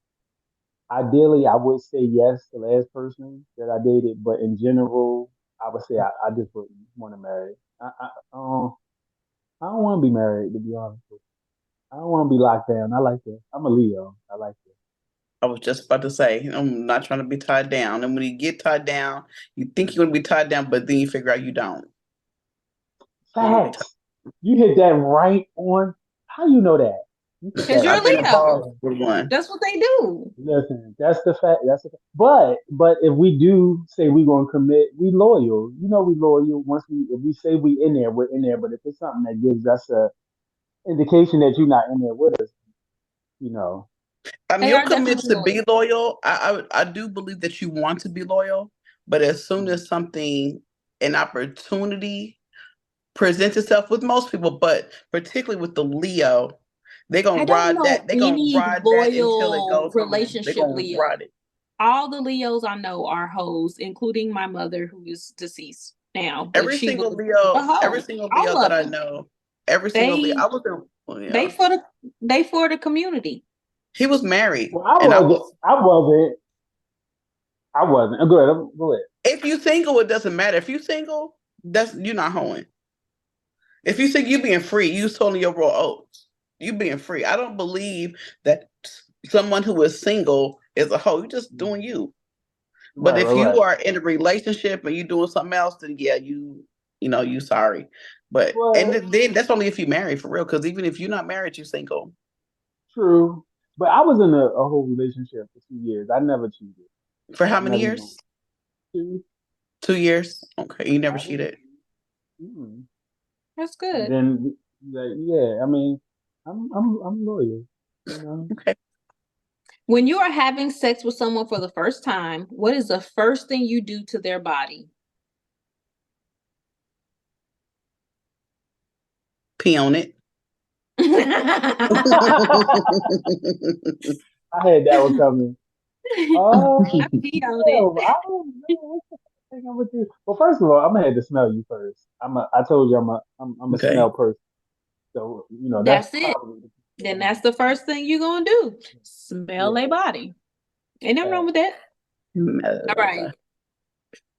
ideally, I would say yes, the last person that I dated, but in general, I would say I just wouldn't want to marry. I don't want to be married, to be honest with you. I don't want to be locked down. I like it. I'm a Leo. I like it. I was just about to say, I'm not trying to be tied down. And when you get tied down, you think you're going to be tied down, but then you figure out you don't. You want to be tied. Facts. You hit that right on. How you know that? You hit Because that you're I've a been right involved Leo. on. with one. That's what they do. Listen, that's the fact. That's the fact. But if we do say we gonna commit, we loyal. We loyal. Once if we say we in there, we're in there. But if it's something that gives us a indication that you're not in there with us, you know. They You'll are commit definitely to loyal. be loyal. I do believe that you want to be loyal, but as soon as an opportunity presents itself with most people, but particularly with the Leo, I don't know they're gonna any ride that until it loyal goes home. They're relationship gonna Leo. ride it. All the Leos I know are hoes, including my mother, who is deceased now, but Every she single was a Leo, every hoe. single Leo All that of I them. know, every single Leo, They I was in, well, they yeah. for the they for the community. He was married, Well, I and I wasn't. was. I wasn't. I wasn't. Go ahead. Go ahead. If you single, it doesn't matter. If you single, that's you're not hoeing. If you think you being free, you totally your raw oats. You being free. I don't believe that someone who is single is a hoe. You're just doing you. But Right. if Right. you Right. are in a relationship and you doing something else, then yeah, you sorry. But and Well, then that's only if you marry for real. Because even if you're not married, you single. true. But I was in a whole relationship for 2 years. I never cheated. For how I many never even years? two. 2 years. Okay, you never I didn't. cheated. Mm. That's And good. then, like, yeah. I mean, I'm loyal. You know. Okay, When you are having sex with someone for the first time, what is the first thing you do to their body? pee on it. I had that one coming. I pee on it. Damn, I don't know what the thing I'm with you. Well, first of all, I'm gonna have to smell you first. I told you I'm a smell Okay. person. So that's That's it. probably the Then thing. that's the first thing you're gonna do. Smell their Yeah. body. Ain't nothing wrong with that. All right. No.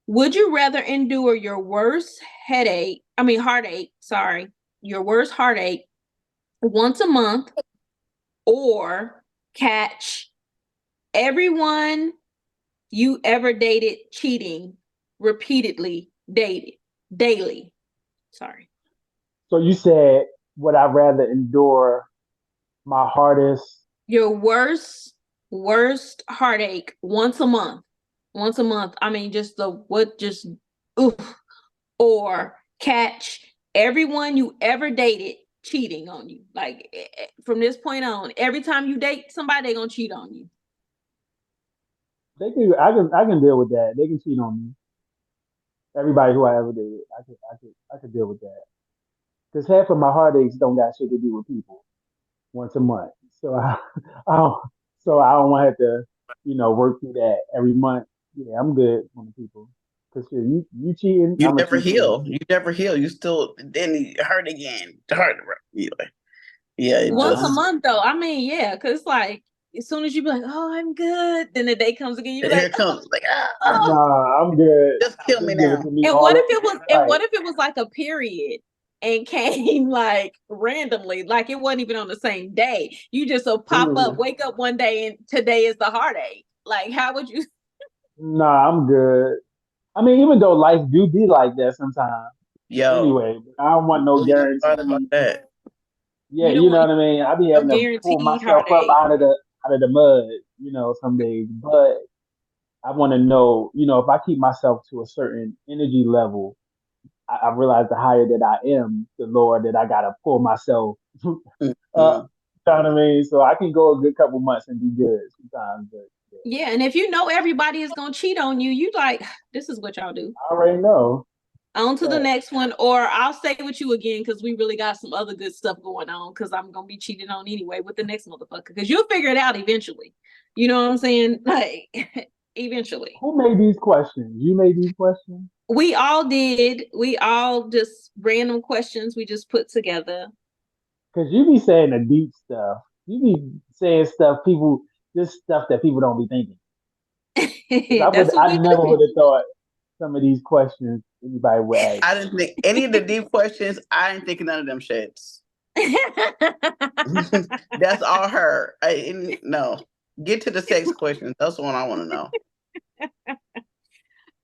Would you rather endure your worst heartache, sorry, your worst heartache once a month, or catch everyone you ever dated cheating repeatedly dated daily? Sorry. So you said, would I rather endure my hardest? Your worst heartache once a month. Once a month. I mean, just the what just oof. Or catch everyone you ever dated cheating on you. Like from this point on, every time you date somebody, they're gonna cheat on you. I can deal with that. They can cheat on me. Everybody who I ever dated, I could deal with that. Because half of my heartaches don't got shit to do with people. Once a month. So I don't, I don't want to have to, work through that every month. Yeah, I'm good on the people. Cause shit, you cheating, You I'm gonna never cheat too. heal. You never heal. You still then you hurt again. Hurt. Yeah, yeah. It Once a Nah, just month though, I mean, yeah, because like as soon as you be like, oh, I'm good, then the day comes again, you be here like, it comes. Like oh. I'm good. just kill me Just give it now. to me And all what if at it was once. and Right. what if it was like a period and came like randomly, like it wasn't even on the same day. You just will pop up, Ooh. wake up one day and today is the heartache. Like how would you Nah, I'm good. I mean, even though life do be like that sometimes. Yo, Anyway, I don't want no really even thought about guarantee. that. Yeah, you don't you know want what I mean. I be no having to pull guaranteed myself up heartache? out of the mud, some days. But I want to know, if I keep myself to a certain energy level, I realize the higher that I am, the lower that I gotta pull myself up. Mm-hmm. You know what I mean? So I can go a good couple months and be good sometimes, but yeah, Yeah, and if you know everybody is gonna cheat on you, you like, this is what y'all do. I already know On to the that. next one, or I'll stay with you again because we really got some other good stuff going on. Because I'm gonna be cheated on anyway with the next motherfucker. Because you'll figure it out eventually. You know what I'm saying? Like eventually. Who made these questions? You made these questions? We all did. We all just random questions we just put together. Because you be saying the deep stuff. You be saying this stuff that people don't be thinking. Because That's what I we never would do. have thought some of these questions anybody would ask. I didn't think any of the deep questions. I ain't thinking none of them shits. That's all her. No. Get to the sex questions. That's the one I want to know.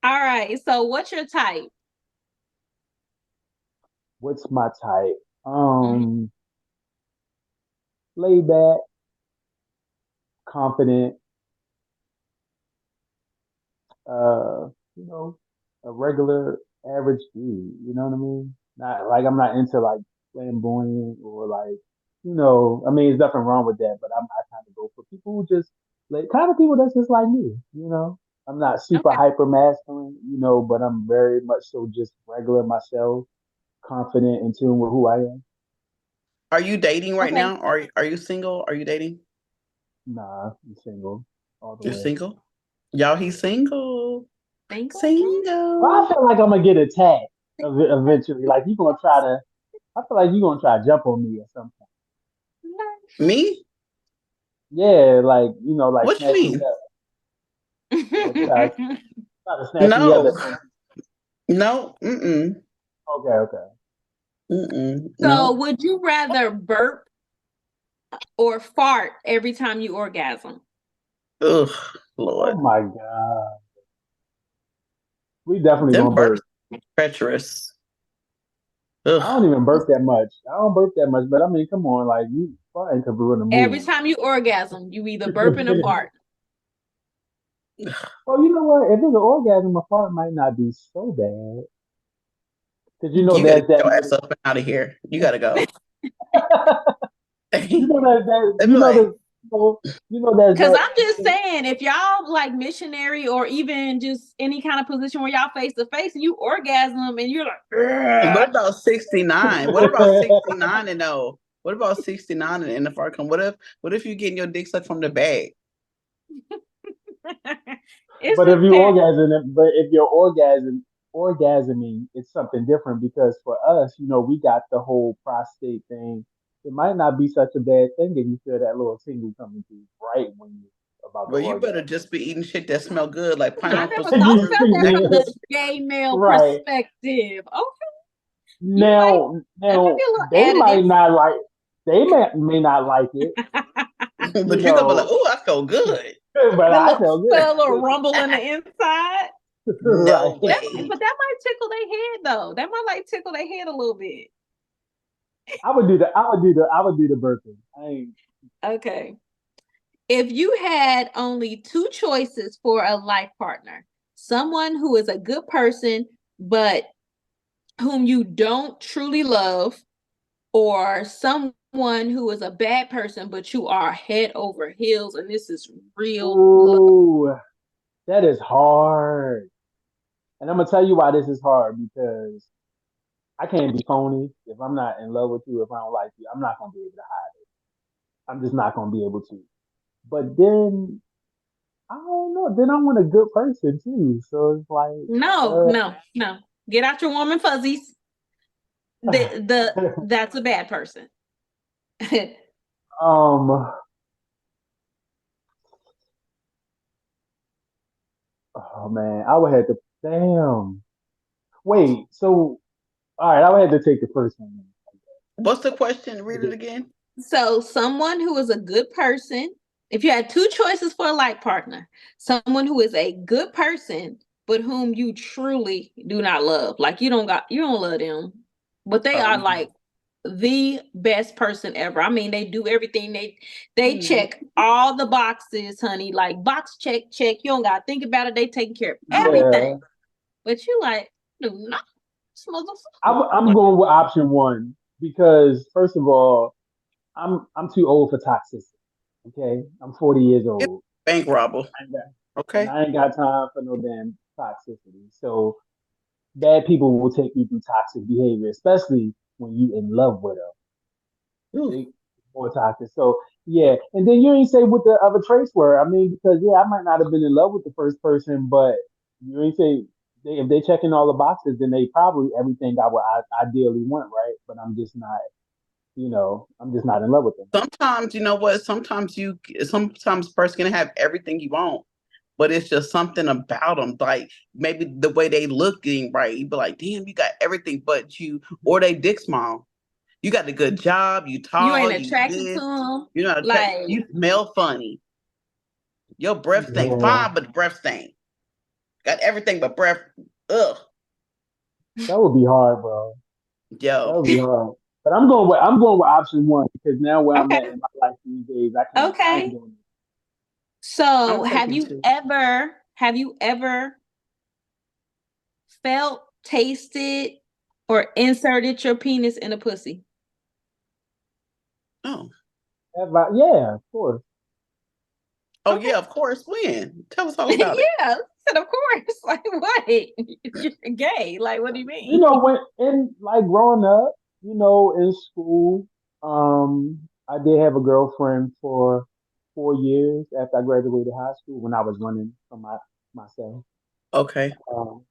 All right. So what's your type? What's my type? Mhm. Laid back, confident, uh, you know, a regular average dude. You know what I mean? Not like I'm not into like flamboyant or like, I mean, there's nothing wrong with that, but I kind of single. For people who just like kind of people that's just like me, I'm not super Okay. hyper masculine, but I'm very much so just regular myself, confident in tune with who I am. Are you dating right Okay. now? Are you single? Are you dating? Nah, I'm single all the You're way. single? Y'all, he's single. Single. But I Single. feel like I'm gonna get attacked eventually. Like you gonna try to. I feel like you're gonna try to jump on me at some point. Me? Yeah, like like What you snatch me mean? up. Try to snatch me up No. at some. No. Mm-mm. Okay, okay. Mm-mm. So, No. would you rather burp or fart every time you orgasm? Ugh, Oh Lord. my god, we definitely Them gonna burps burp. treacherous. I Ugh. don't even burp that much. I don't burp that much, but I mean, come on, like you farting could ruin the Every movie. time you orgasm, you either burping or fart. Well, you know what? If it's an orgasm, a fart might not be so bad. Because You gotta there's get that. your ass up and out of here. You gotta go. You They'd know that be like, there's Because that. I'm just saying, if y'all like missionary or even just any kind of position where y'all face to face and you orgasm and you're like, "Ugh." what about 69? What about 69 and no? What about 69 and the far come? What if you getting your dick sucked from the bag? It's But if just you that. orgasm, but if you're orgasming, it's something different because for us, we got the whole prostate thing. It might not be such a bad thing if you feel that little tingle coming through right when you're about to Well, you better orgasm. just be eating shit that smell good, like I pineapple never thought You syrup, about see that crack from me, the roaches. gay male right? perspective. Okay, you might Now, that might now they be a might little not like. They may not like it, additive. But you you gonna be like, know. oh, I feel good. But The I little, feel feel a good, little rumble in the inside. right? No way. But that might tickle their head though. That might like tickle their head a little bit. I would do the. I would do the burping. I ain't. Okay. If you had only two choices for a life partner, someone who is a good person, but whom you don't truly love, or someone who is a bad person, but you are head over heels, and this is real love. Ooh, that is hard. And I'm gonna tell you why this is hard because I can't be phony. If I'm not in love with you, if I don't like you, I'm not gonna be able to hide it. I'm just not gonna be able to. But then I don't know. Then I want a good person too. So it's like, No, uh, no, no. Get out your warm and fuzzies. That's a bad person. um, oh man, I would have to. Damn. Wait. So all right, I would have to take the first one. What's the question? Read it again. So, someone who is a good person, if you had two choices for a life partner, someone who is a good person, but whom you truly do not love, like you don't love them, but they are Um, like the best person ever. I mean, they do everything. They hmm. check all the boxes, honey. Like box check, check. You don't gotta think about it. They taking care of Yeah, everything. But you like, do not, this I'm motherfucker. going with option one because first of all, I'm too old for toxicity. Okay, I'm 40 years It's old. bank robber. I ain't got, and Okay. I ain't got time for no damn toxicity. So bad people will take you through toxic behavior, especially when you in love with them. Ooh. They more toxic. So yeah, and then you ain't say what the other traits were. I mean, because yeah, I might not have been in love with the first person, but you ain't say if they checking all the boxes, then they probably everything I would ideally want, right? But I'm just not, I'm just not in love with them. Sometimes you know what? Sometimes a person can have everything you want, but it's just something about them, like maybe the way they looking right. You be like, damn, you got everything, but or they dick small. You got a good job. You You tall. ain't You attracted to this. them. You're not attracted. Like, You smell funny. Your breath stink. Yeah, Fine, but the breath stink. Got everything but breath. Ugh. that would be hard, bro. That Yo, would be hard. But I'm going with option one because now where I'm okay. at in my life these days, I ain't Okay. doing it. I'm So taking two. have you ever felt, tasted, or inserted your penis in a pussy? Oh, Yeah, of course. Oh yeah, of course. When? Tell us all about it. Yeah, I said, of course. Like, what? You're gay. Like, what do you You mean? know, when in like growing up, you know, in school, I did have a girlfriend for 4 years after I graduated high school when I was running for myself. Okay. Um,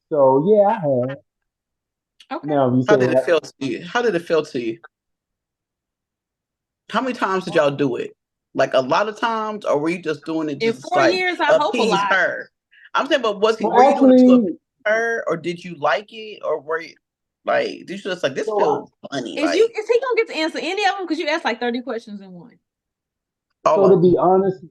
so yeah, I had. Okay. Now, if you How say did it feel to you? How did it feel to you? How many times did y'all do it? Like a lot of times, or were you just doing it In just 4 years, I hope a appease lot. her? I'm saying, but were well, you doing it to appease actually, her, or did you like it, or were you like did you just like this so feels funny, Is he like gonna get to answer any of them? Because you asked like 30 questions in one. all so to of them? be honest,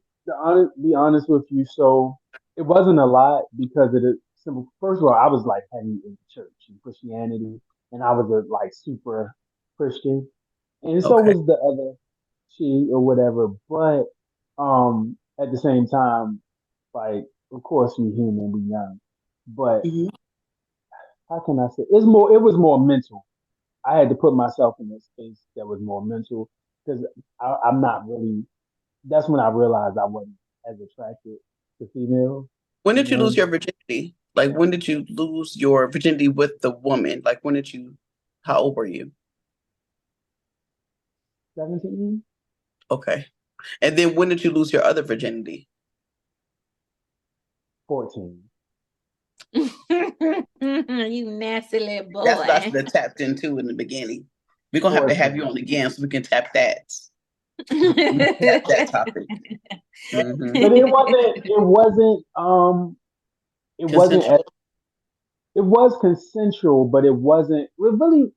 be honest with you, so it wasn't a lot because of the simple. First of all, I was like heavy in church and Christianity, and I was a like super Christian, and so Okay. was the other she or whatever. But at the same time, like of course we human, we young, but Hmm. how can I say it's more? It was more mental. I had to put myself in a space that was more mental because I'm not really. That's when I realized I wasn't as attracted to females. When You did you lose know, your virginity? Like when did you lose your virginity with the woman? Like when did you? How old were you? 17, Okay. And then when did you lose your other virginity? 14. You nasty little That's what I should boy. have tapped into in the beginning. We're gonna have to have you 14. on again so we can tap that. We can tap that topic. Hmm. But it wasn't as Consensual. it was consensual, but it wasn't. It really,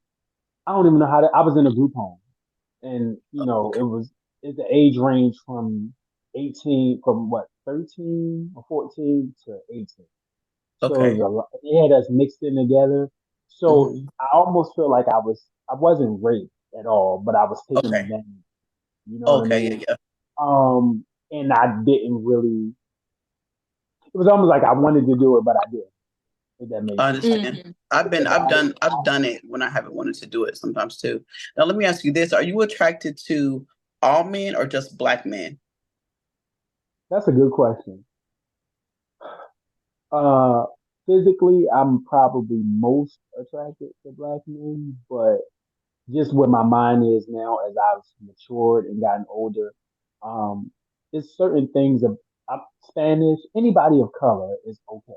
I don't even know how to. I was in a group home, and you know, it's the age range from 18, from what 13 or 14 to 18. So it was Okay. a lot. They had us mixed in together. So Hmm. I almost feel like I wasn't raped at all, but I was taken Okay. advantage. You know what I Okay. Yeah. mean? Yeah. And I didn't really. It was almost like I wanted to do it, but I didn't. If that makes I sense. understand. Mhm. Because I've done it when I haven't wanted to do it sometimes too. Now let me ask you this: are you attracted to all men or just black men? that's a good question. Uh, physically, I'm probably most attracted to black men, but just where my mind is now as I've matured and gotten older, um, there's certain things of Spanish, anybody of color is okay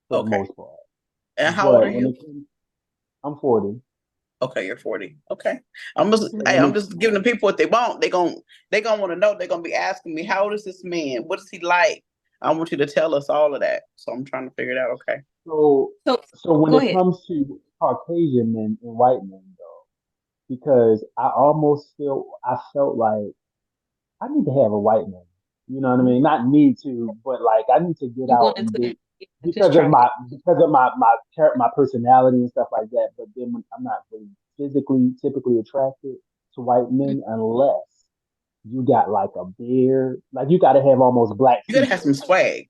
for the Okay. most part. And how old are But when you? it comes, I'm 40. Okay, you're 40. Okay. So Hey, when I'm it, just giving the people what they want. They gonna want to know. They're gonna be asking me, how old is this man? What is he like? I want you to tell us all of that. So I'm trying to figure it out. Okay. so So so when go it ahead. comes to Caucasian men and white men, though, because I felt like I need to have a white man. You know what I mean? Not need to, but like I need to get You out wanted and to date just try it. because of my personality and stuff like that. But then when I'm not really physically typically attracted to white men unless you got like a beard, like you got to have almost black You gotta have some features. swag.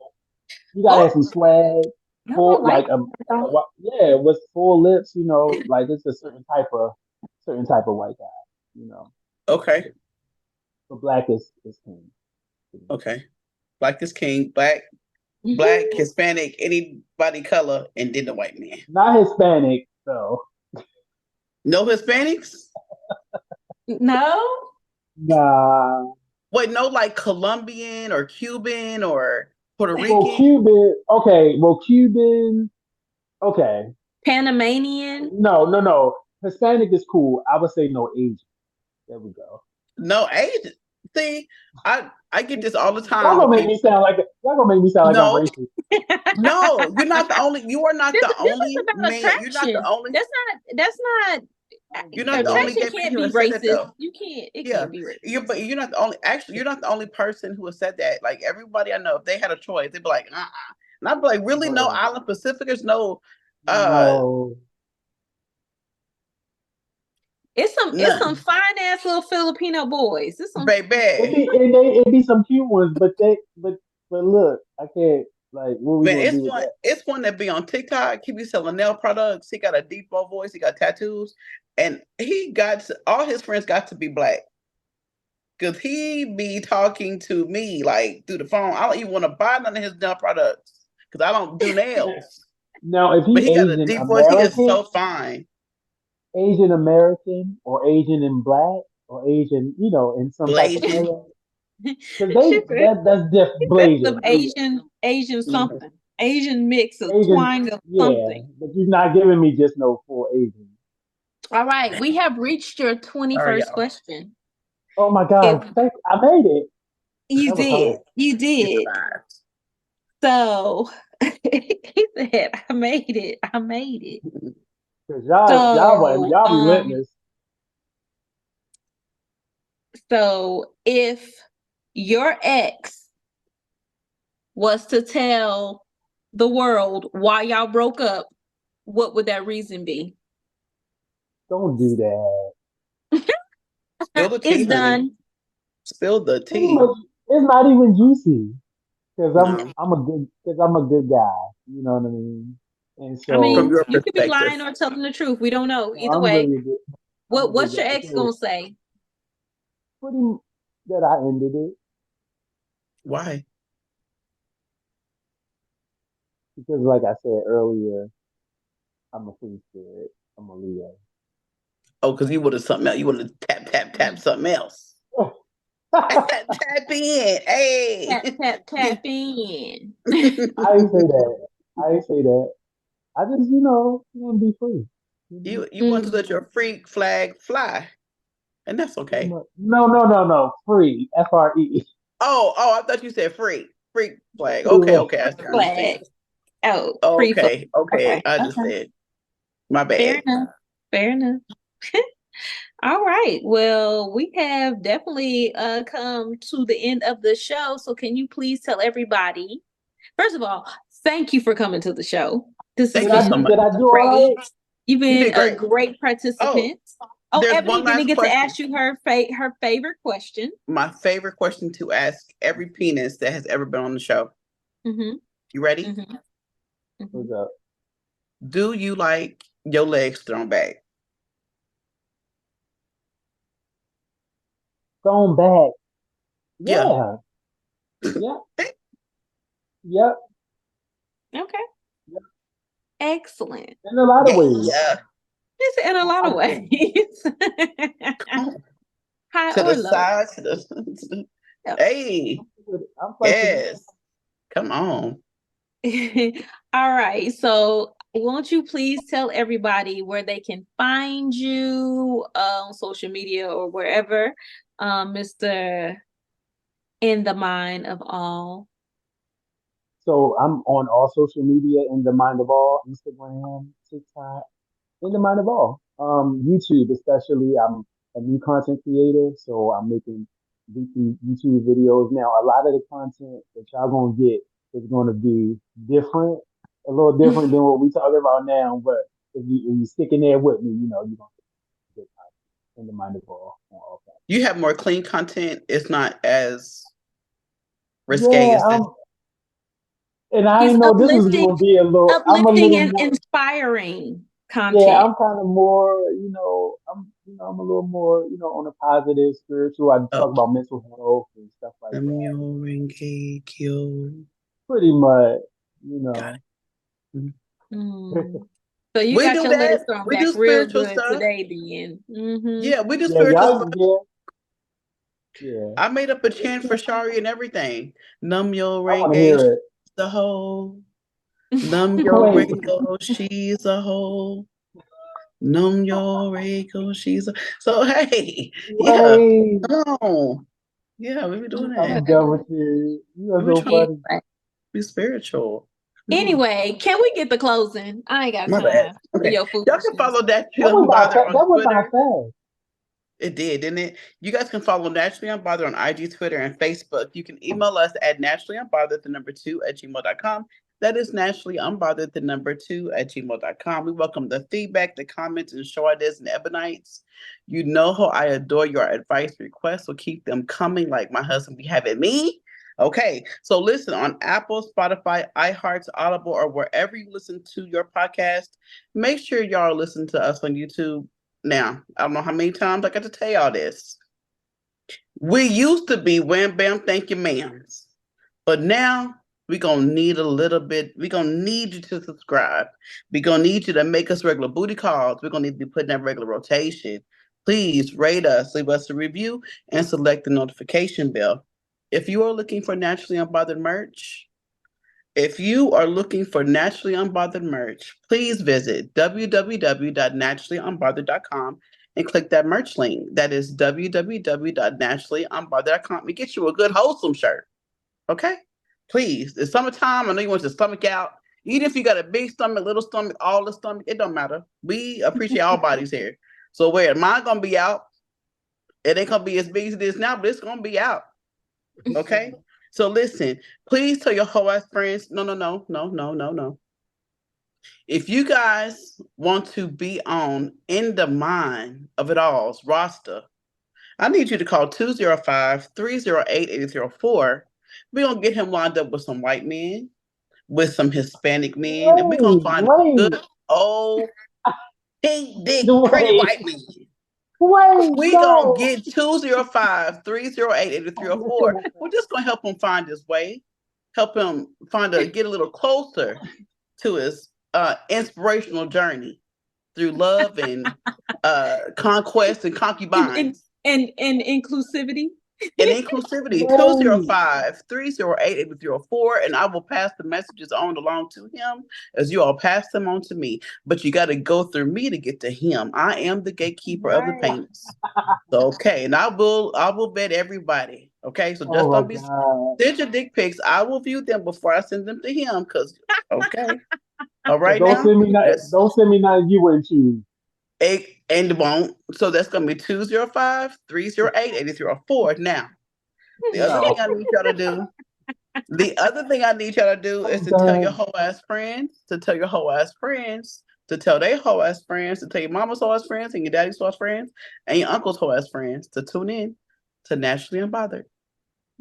You got to have Oh, some swag, no, I full like like that. yeah, with full lips. You know, like it's a certain type of white guy. You know, Okay. but black is king. Okay. Black is king. Black, Hispanic, anybody color, and then the white man. Not Hispanic though. No Hispanics? No, Nah. Wait, no, like Colombian or Cuban or Puerto Well, Rican? Cuban. Okay. Well, Cuban. Okay. Panamanian. No, no, no. Hispanic is cool. I would say no Asian. There we go. No Asian. See, I get this all the Y'all time gonna with make me people. sound like I'm No, racist. no, you're not the only. You are not This the this is only about man. You're not the attraction. only. That's not I'm You're not the only done. attraction gay man can't who be has said that racist. though. You can't it Yeah, can't be but racist. you're not the only. Actually, you're not the only person who has said that. Like everybody I know, if they had a choice, they'd be like, and I'd be like, really? No Bro, Island Pacificers? No, uh, no. It's some none, fine ass little Filipino boys. It's some baby. It be some cute ones, but look, I can't like what we Man, gonna do with that? it's one that be on TikTok. He be selling nail products. He got a deep voice. He got tattoos, and he got all his friends got to be black. Because he be talking to me like through the phone. I don't even want to buy none of his nail products because I don't do nails. Now, if But he he got a Asian deep voice. He is American, so fine. Asian American, or Asian and black, or Asian, in some type of Blasian. color, because She said, that's different. some Blasian, Asian Mhm. something, Asian mix of Asian, twang of yeah, something. but you're not giving me just no full Asian. All right, we have reached your Sorry, 21st y'all. question. Oh my If God, I made it. you That was did, hard. you You did. survived. So he said, I made it. I made it. Cause y'all wasn't, So, y'all relentless. so if your ex was to tell the world why y'all broke up, what would that reason be? Don't do that. Spill the tea, It's honey. done. Spill the Pretty tea. much, it's not even juicy. Cause No, I'm a good guy. You know what I mean? And I from mean, so, your you could be perspective. lying or telling the truth. We don't know. no, Either way, I'm a good what's guy. your ex So gonna say? pretty that I ended it Why? because, like I said earlier, I'm a free spirit. I'm a Leo. Oh, because you would have something else. You would have tap something else. Tap in. Hey. Tap, tap, tap in. I ain't say that. I ain't say that. I just, want to be free. You know? you want to let Mm. your freak flag fly. And that's Pretty okay. much. No, no, no, no. Free. FRE. Oh, I thought you said freak. Freak flag. Free Okay, will. okay, I Flag. understand. Oh, free flag. Okay, Okay. I Okay. understand. My Fair bad. enough. Fair enough. All right. Well, we have definitely come to the end of the show. So can you please tell everybody, first of all, thank you for coming to the show. This has Thank Did you I so do? been much. Did I do all great. right? You've You been did a great. great Oh, participant. Oh, there's Ebony one didn't last get to question. ask you her her favorite question. My favorite question to ask every penis that has ever been on the show. Mm-hmm. You ready? Mm-hmm. Mm-hmm. What's up? Do you like your legs thrown back? Going back. Yeah. Yeah. Yep. Yep. Okay. Yep. Excellent. In a lot of ways. Yeah. It's in a lot I of think. ways. Come on. High To or the low. side, Yep. hey, I'm flexible. yes. Come on. All right. So, won't you please tell everybody where they can find you on social media or wherever, Mr. In the Mind of All? So I'm on all social media in the mind of all, Instagram, TikTok, in the mind of all. YouTube especially. I'm a new content creator, so I'm making weekly YouTube videos now. A lot of the content that y'all gonna get is gonna be different, a little different than what we talking about now. But if you stick in there with me, you're gonna get good content in the mind of all on all platforms. You have more clean content. It's not as risque Yeah, as this. and I He's didn't know this was uplifting, gonna be a little. I'm a uplifting little and more. inspiring Yeah, content. I'm kind of more, I'm a little more, on the positive, spiritual. I Oh, talk about mental health and stuff like that. Namyo-renge-kyo. Pretty much, you Got know. it. Mhm. Mm. So you We got do your that. legs thrown We back do real spiritual good stuff. today, then. Mm-hmm. Yeah, we do Yeah, spiritual y'all, stuff. yeah. I made up a chant for Shari and everything. Namyo I want to Renge, hear she's it. the whole. Namyo Wait, Renge, she's a whole. Namyo Renge, she's a. So hey, yeah, wait. come on. Yeah, we be doing that. I'm done with you. You are We be so trying to funny. Anyway. be spiritual. Anyway, can we get the closing? I ain't got My bad. time for Okay, your y'all can foolishness. follow that That was not Unbothered fast. on That was not Twitter. fast. It did, didn't it? You guys can follow Naturally Unbothered on IG, Twitter, and Facebook. You can email us at naturallyunbothered2@gmail.com. That is naturallyunbothered2@gmail.com. We welcome the feedback, the comments, and show ideas and ebonites. You know how I adore your advice requests, so keep them coming like my husband be having me. Okay, so listen on Apple, Spotify, iHearts, Audible, or wherever you listen to your podcast. Make sure y'all listen to us on YouTube now. I don't know how many times I got to tell y'all this. We used to be wham bam thank you ma'ams. But now we're gonna need a little bit, we're gonna need you to subscribe. We're gonna need you to make us regular booty calls. We're gonna need to be putting that regular rotation. Please rate us, leave us a review, and select the notification bell. If you are looking for Naturally Unbothered merch, if you are looking for Naturally Unbothered merch, please visit www.naturallyunbothered.com and click that merch link. That is www.naturallyunbothered.com. And get you a good wholesome shirt. Okay? Please. It's summertime. I know you want your stomach out. Even if you got a big stomach, little stomach, all the stomach, it don't matter. We appreciate all bodies here. So where mine gonna be out, it ain't gonna be as big as it is now, but it's gonna be out. Okay? So listen, please tell your whole ass friends. No. If you guys want to be on In the Mind of It All's roster, I need you to call 205-308-8004. We're going to get him lined up with some white men, with some Hispanic men, and we're going to find good old pink dick pretty white men. We're going to get 205-308-8304. We're just going to help him find his way, help him get a little closer to his inspirational journey through love and conquest and concubines. And inclusivity. And inclusivity, 205-308-8004. And I will pass the messages on along to him as you all pass them on to me. But you got to go through me to get to him. I am the gatekeeper of the paints. So, okay. And I will vet everybody. Okay. So just don't be send your dick pics. I will view them before I send them to him. Because okay. All right. Don't send me nothing you wouldn't choose. And won't. So that's going to be 205-308-8004. Now, the other thing I need y'all to do, is to tell your whole ass friends, to tell your whole ass friends, to tell their whole ass friends, to tell your mama's whole ass friends and your daddy's whole ass friends and your uncle's whole ass friends to tune in to Naturally Unbothered.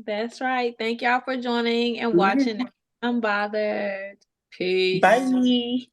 That's right. Thank y'all for joining and watching Unbothered. Peace. Bye.